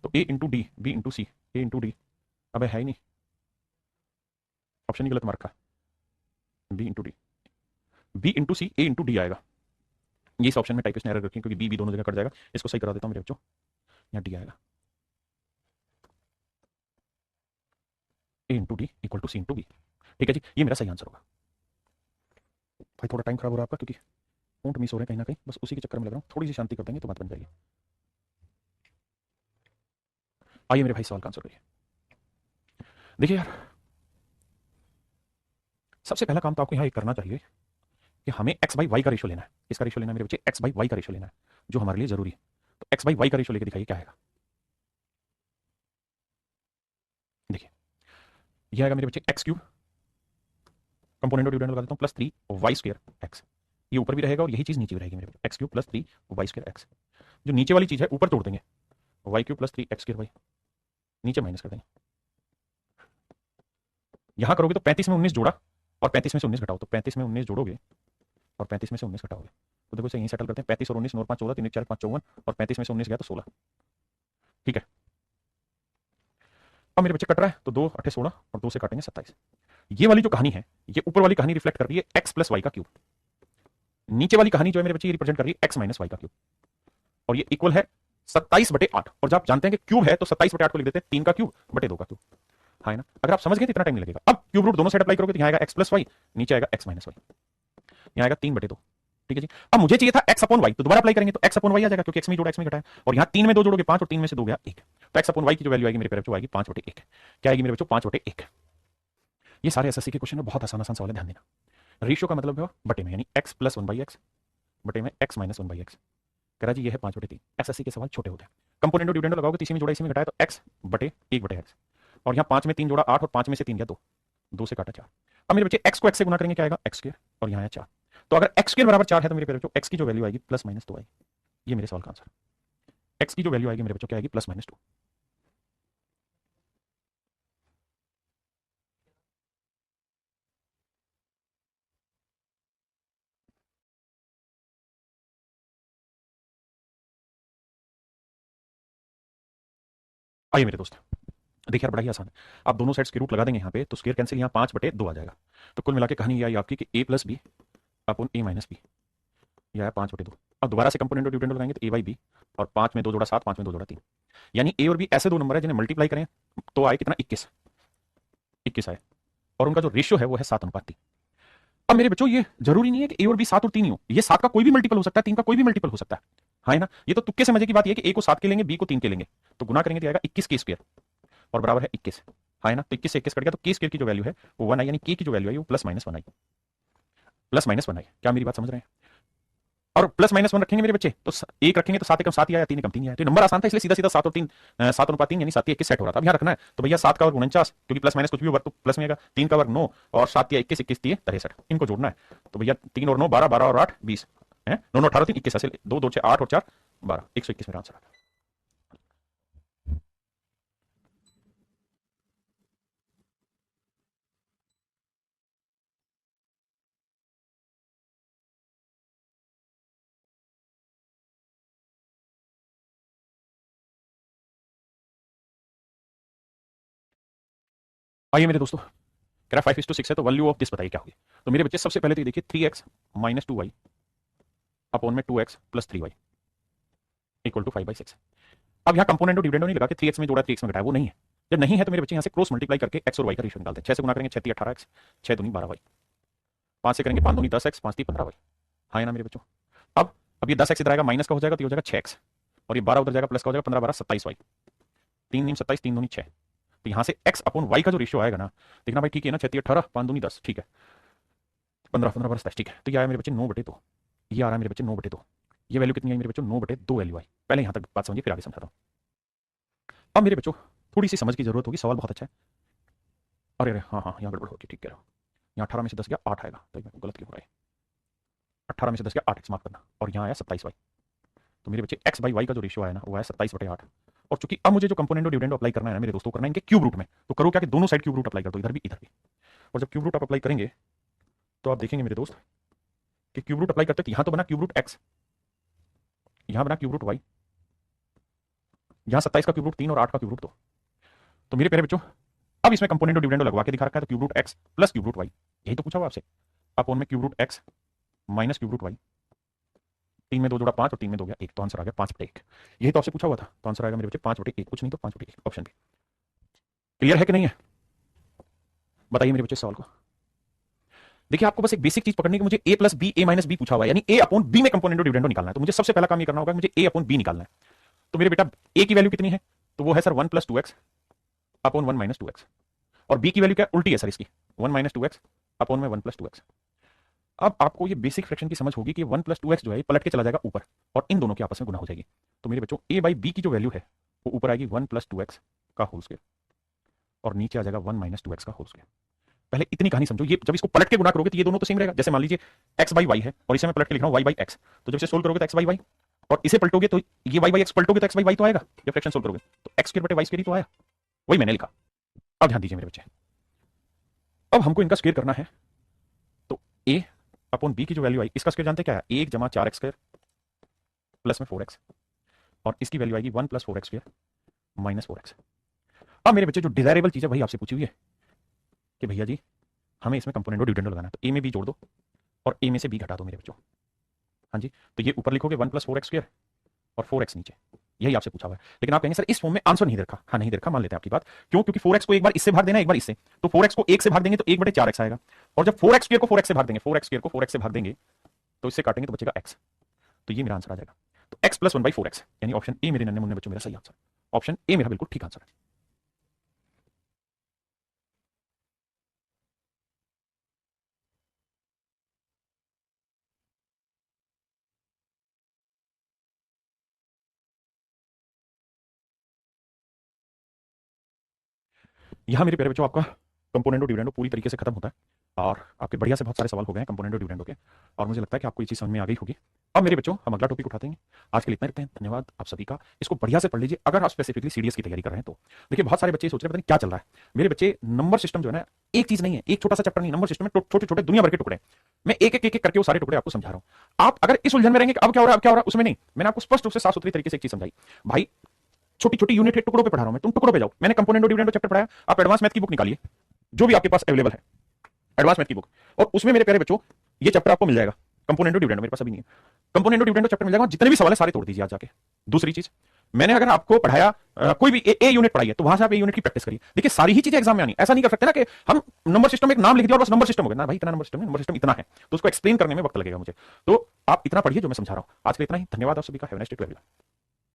तो a into D, b into C, a into D, अब है ही नहीं, ऑप्शन ही गलत मार्क का, b into D, b into C, a into D आएगा। ये इस ऑप्शन में टाइपिस्ट ने एरर रखी क्योंकि b दोनों जगह कट जाएगा। इसको सही करा देता हूं मेरे बच्चों, यहाँ डी आएगा, a into D equal to C into B. ठीक है जी, ये मेरा सही आंसर होगा। भाई थोड़ा टाइम खराब हो रहा है आपका, क्योंकि पॉइंट मिस हो रहे हैं कहीं ना कहीं, बस उसी के चक्कर में लग रहा हूँ। थोड़ी सी शांति कर देंगे तो बात बन जाएगी। आइए मेरे भाई सवाल का आंसर करिए। देखिए यार, सबसे पहला काम तो आपको यहाँ करना चाहिए कि हमें एक्स बाई वाई का रेशियो लेना है। इसका रेशियो लेना है मेरे बच्चे, एक्स बाई वाई का रेशियो लेना है, जो हमारे लिए जरूरी है। तो एक्स बाई वाई का रेशियो लेके दिखाइए क्या आएगा। ये आएगा मेरे बच्चे x cube, component of dividend लगा देता हूं, प्लस 3 वाई स्क्वायर एक्स। ये ऊपर भी रहेगा और यही चीज नीचे भी रहेगी मेरे बच्चे, x cube plus 3 y square x. जो नीचे वाली चीज है ऊपर तोड़ देंगे, y cube plus 3 x square y, नीचे माइनस कर देंगे। यहां करोगे तो 35 में 19 जोड़ा और 35 में से 19 घटाओ, तो 35 में 19 जोड़ोगे और 35 में से 19 घटाओगे तो देखो इसे यहीं सेटल करते हैं। 35 और 19 9 5 14 3 1 4 5 54 और 35 में से 19 गया तो 16। ठीक है, अब मेरे बच्चे कट रहा है तो 2 8 16 और 2 से काटेंगे 27। ये वाली जो कहानी है, ये ऊपर वाली कहानी रिफ्लेक्ट कर रही है एक्स प्लस वाई का क्यूब, नीचे वाली कहानी जो है मेरे बच्चे ये रिप्रेजेंट कर रही है एक्स माइनस वाई का क्यूब, और ये इक्वल है 27/8। और जब आप जानते हैं कि क्यूब है तो 27/8 को लिख देते हैं 3 का क्यूब बटे 2 का क्यूब, हाँ है ना। अगर आप समझ गए तो इतना टाइम नहीं लगेगा। अब क्यूब रूट दोनों साइड अप्लाई करोगे तो यहाँ आएगा एक्स प्लस वाई, नीचे आएगा एक्स माइनस वाई, यहाँ आएगा 3/2। ठीक है जी। अब मुझे चाहिए था एक्स अपॉन वाई, तो दोबारा अप्लाई करेंगे तो एक्स अपॉन वाई आ जाएगा, क्योंकि एक्स में जोड़ा एक्स में घटाया, और यहाँ 3 में 2 जोड़ोगे 5 और 3 में से 2 गया 1, तो एक्स अपॉन वाई की जो वैल्यू आएगी मेरे बच्चों आएगी 5/1। क्या आएगी मेरे बच्चों 5/1। ये सारे एसएससी के क्वेश्चन में बहुत आसान आसान सवाल है, ध्यान देना। रेशियो का मतलब है बटे में, यानी एक्स प्लस 1/x बटे में एक्स माइनस 1/x। कह रहा जी ये है 5/3। एसएससी के सवाल छोटे होते हैं। कंपोनेंट डिविडेंड लगाओगे तो इसी में जोड़ा इसी में घटाया तो एक्स बटे 1/x, और यहाँ 5 में 3 जोड़ा 8 और 5 में से 3 गया 2, 2 से काटा 4। अब मेरे बच्चे एक्स को एक्स से गुना करेंगे, क्या आएगा एक्स स्क्वायर, और यहाँ है 4। तो अगर एक्स स्क्वायर बराबर 4 है तो मेरे बच्चों एक्स की जो वैल्यू आएगी प्लस माइनस 2 आएगी। ये मेरे सवाल का आंसर। एक्स की जो वैल्यू आएगी मेरे बच्चों क्या आएगी प्लस माइनस 2। आइए मेरे दोस्त, देखिए यार बड़ा ही आसान है। आप दोनों साइड स्क्वायर रूट लगा देंगे यहाँ पे तो स्क्वायर कैंसिल, यहाँ 5/2 आ जाएगा। तो कुल मिला के कहानी ये आई आपकी कि a plus B upon a minus B, यह आया 5/2। अब दोबारा से कंपोनेंट ऑफ डिविडेंड लगाएंगे तो a बाई बी, और 5 में 2 जोड़ा 7, 5 में 2 जोड़ा 3, यानी a और b ऐसे दो नंबर है जिन्हें मल्टीप्लाई करें तो आए कितना 21 आए, और उनका जो रेशियो है वो है 7:3। अब मेरे बच्चों ये जरूरी नहीं है कि a और b 7 और 3 ही हो, ये 7 का कोई भी मल्टीपल हो सकता है, 3 का कोई भी मल्टीपल हो सकता है, हाँ है ना। ये तो तुक्के से मजे की बात है कि a को 7 के लेंगे b को 3 के लेंगे, तो गुना करेंगे तो आएगा 21 के स्क्वायर और बराबर है 21, हाँ है ना। तो 21 से 21 कट गया तो के स्क्वायर की जो वैल्यू है वो 1 आई, यानी के की जो वैल्यू है वो प्लस माइनस 1 आई, प्लस माइनस 1 आई। क्या मेरी बात समझ रहे हैं। और प्लस माइनस 1 रखेंगे मेरे बच्चे तो एक रखेंगे तो 7 एकम 7 ही आया, 3 एकम 3 ही आया, तो नंबर आसान था इसलिए सीधा सीधा 7 और 3 7:3 यानी 7 21 सेट हो रहा था। अब यहाँ रखना है तो भैया 7 का वर्ग 49, क्योंकि प्लस माइनस कुछ भी वर्ग तो प्लस में आएगा, 3 का वर्ग 9 और 7 या 21 21 3 63, इनको जोड़ना है। तो भैया 3 और 9 12, 12 और 8 20 है, 9 9 18 3 21 ऐसे 2 2 6 8 और 4 12, 121 मेरा आंसर आ गया। आइए मेरे दोस्तों, कह रहा 5:6 है तो वैल्यू ऑफ दिस बताइए क्या होगी। तो मेरे बच्चे सबसे पहले तो देखिए 3x माइनस 2y अपॉन में 2x plus 3y equal to 5/6। अब यहाँ कंपोनेंट डिविडेंड नहीं लगा कि 3x में जोड़ा 3x में घटाया, वो नहीं है। जब नहीं है तो मेरे बच्चे यहाँ से क्रॉस मल्टीप्लाई करके x और y का रेशियो निकालते हैं। 6 से गुना करेंगे 6 3 18x, 6 दूनी 12y, 5 से करेंगे 5 दूनी 10x, 5 3 15y, हाँ है ना मेरे बच्चों। अब ये 10x इधर आएगा माइनस का हो जाएगा तो ये हो जाएगा 6x, और ये 12 उधर जाएगा प्लस का हो जाएगा 15 12 27y, 3 नीम 27 3 दूनी 6। तो यहाँ से x अपॉन y का जो रेशियो आएगा ना, देखना भाई ठीक है ना, 6 18 5 दूनी 10, ठीक है, 15 15 12 27, ठीक है। तो ये आया मेरे बच्चे 9/2, ये आ रहा है मेरे बच्चे 9/2। ये वैल्यू कितनी आई मेरे बच्चों 9/2 वैल्यू आई। पहले यहाँ तक बात समझिए फिर आगे समझाता हूँ। अब मेरे बच्चों थोड़ी सी समझ की जरूरत होगी, सवाल बहुत अच्छा है। अरे अरे हाँ हाँ यहाँ गड़बड़ होगी, ठीक कह रहा हूँ। यहाँ 18 में से 10 गया 8 आएगा, तो गलत क्यों हो रहा है। 18 में से 10 गया 8x माफ करना, और यहाँ आया 27y। तो मेरे बच्चे x बाई वाई का जो रेशियो आया ना वो आया 27/8। और चूंकि अब मुझे जो कंपोनेंट डिविडेंड अप्लाई करना है ना मेरे दोस्तों, करना है इनके क्यूब रूट में, तो करो क्या कि दोनों साइड क्यूब रूट अप्लाई कर दो, इधर भी इधर भी। और जब क्यूब रूट आप अप्लाई करेंगे तो आप देखेंगे मेरे दोस्त कि क्यूब रूट अप्लाई करते हैं, यहाँ तो बना क्यूब रूट x, यहाँ बना क्यूब रूट y, यहाँ 27 का क्यूब रूट 3 और 8 का क्यूब रूट 2। तो मेरे प्यारे बच्चों अब इसमें कंपोनेंट डिविडेंड लगवा के दिखा रखा है, तो cube root x plus cube root y, यही तो पूछा हुआ आपसे, अपॉन में cube root x minus cube root y, 3 में 2 जोड़ा 5 और 3 में 2 गया 1, तो आंसर आ गया 5/1। यही तो आपसे पूछा हुआ था, तो आंसर आएगा मेरे बच्चे 5/1, कुछ नहीं तो 5/1, ऑप्शन बी। क्लियर है कि नहीं है, बताइए मेरे बच्चे सवाल को। देखिए आपको बस एक बेसिक चीज पकड़नी है कि मुझे a plus B a minus B पूछा हुआ है, यानी a अपॉन b में कंपोनेंट डिविडेंड निकालना है। तो मुझे सबसे पहला काम ये करना होगा मुझे a अपॉन b निकालना है। तो मेरे बेटा a की वैल्यू कितनी है, तो वो है सर 1 + 2x अपॉन 1 - 2x, और b की वैल्यू क्या उल्टी है सर इसकी, 1 - 2x अपॉन में 1 + 2x। अब आपको ये बेसिक फ्रैक्शन की समझ होगी कि 1 + 2x जो है पलट के चला जाएगा ऊपर और इन दोनों की आपस में गुना हो जाएगी। तो मेरे बच्चों a बाई बी की जो वैल्यू है वो ऊपर आएगी 1 + 2x का होल स्क्वायर, और नीचे आ जाएगा 1 माइनस 2x का होल स्क्वायर। पहले इतनी कहानी समझो, ये जब इसको पलट के गुना करोगे तो ये दोनों तो सेम रहेगा। जैसे मान लीजिए x बाई वाई है और इसे मैं पलट के लिख रहा हूं y बाई x, तो जब इसे सोल्व करोगे तो x बाई वाई, और इसे पलटोगे तो ये y बाई x पलटोगे तो x बाई वाई तो आएगा। जब फ्रैक्शन सोल्व करोगे तो x स्क्वायर बटे y स्क्वायर ही तो आया, वही मैंने लिखा। अब ध्यान दीजिए मेरे बच्चे, अब हमको इनका स्क्वायर करना है, तो a अपॉन b की जो वैल्यू आई, इसका स्क्वायर जानते क्या है, 1 जमा 4x स्क्वायर प्लस में 4x, और इसकी वैल्यू आएगी 1 plus 4x square minus 4x। अब मेरे बच्चे जो डिजायरेबल चीज है वही आपसे पूछी हुई है कि भैया जी हमें इसमें कंपोनेंट और डिविडेंड लगाना है, तो a में b जोड़ दो और a में से b घटा दो मेरे बच्चों। हाँ जी, तो ये ऊपर लिखोगे 1 प्लस 4x स्क्वायर और 4x नीचे, यही आपसे पूछा हुआ है। लेकिन आप कहेंगे सर इस फॉर्म में आंसर नहीं दे रखा। हाँ नहीं दे रखा, मान लेते हैं आपकी बात। क्यों? क्योंकि 4x को एक बार इससे भाग देना, एक बार इससे, तो 4x को 1 से भाग देंगे तो 1 बटे 4x आएगा, और जब 4x स्क्वायर को 4x से भाग देंगे, 4x स्क्वायर को 4x से भाग देंगे तो इससे काटेंगे तो बचेगा x, तो ये मेरा आंसर आ जाएगा। तो x प्लस 1/4x, यानी ऑप्शन ए मेरे नन्हे मुन्ने बच्चों मेरा सही आंसर, ऑप्शन ए मेरा बिल्कुल ठीक आंसर है। यहाँ मेरे प्यारे बच्चों आपका कंपोनेंटो डिविडेंडो पूरी तरीके से खत्म होता है, और आपके बढ़िया से बहुत सारे सवाल हो गए हैं कंपोनेंटो डिविडेंडो के, और मुझे लगता है कि आपको ये चीज समझ में आ गई होगी। अब मेरे बच्चों हम अगला टॉपिक उठाते हैं। आज के लिए इतना रखते हैं, धन्यवाद आप सभी का। इसको बढ़िया से पढ़ लीजिए अगर आप स्पेसिफिकली सीडीएस की तैयारी कर रहे हैं तो। देखिए बहुत सारे बच्चे सोच रहे हैं पता नहीं क्या चल रहा है। मेरे बच्चे नंबर सिस्टम जो है ना, एक चीज नहीं है, एक छोटा सा चैप्टर नहीं, नंबर सिस्टम में छोटे छोटे दुनिया भर के टुकड़े। मैं एक एक करके वो सारे टुकड़े आपको समझा रहा हूं। आप अगर इस उलझन में रहेंगे कि अब क्या हो रहा है, अब क्या हो रहा है, उसमें नहीं, मैंने आपको स्पष्ट रूप से साफ सुथरी तरीके से एक चीज समझाई। भाई छोटी छोटी यूनिट है, टुकड़ों पे पढ़ा रहा हूं मैं, तुम टुकड़ों पे जाओ। मैंने कंपोनेंट डिविडेंड चैप्टर पढ़ाया, आप एडवांस मैथ की बुक निकालिए जो भी आपके पास अवेलेबल है, एडवांस मैथ की बुक, और उसमें मेरे प्यारे बच्चों ये चैप्टर आपको मिल जाएगा। कंपोनेंटो डिविडेंड मेरे पास अभी नहीं है, कंपोनेंटो डिविडेंड चैप्टर मिल जाएगा, जितने भी सवाल है सारे तोड़ दीजिए आज जाके। दूसरी चीज, मैंने अगर आपको पढ़ाया कोई भी ए यूनिट पढ़ाई है तो वहां से आप ए यूनिट की प्रैक्टिस करिए। देखिए सारी ही चीजें एग्जाम में आनी, ऐसा नहीं कर सकते ना कि हम नंबर सिस्टम एक नाम लिख दिया और बस नंबर सिस्टम हो गया ना भाई, इतना नंबर सिस्टम है, नंबर सिस्टम इतना है, तो उसको एक्सप्लेन करने में वक्त लगेगा मुझे। तो आप इतना पढ़िए जो मैं समझा रहा हूं। आज के लिए इतना ही, धन्यवाद आप सभी का, have a nice day to everyone.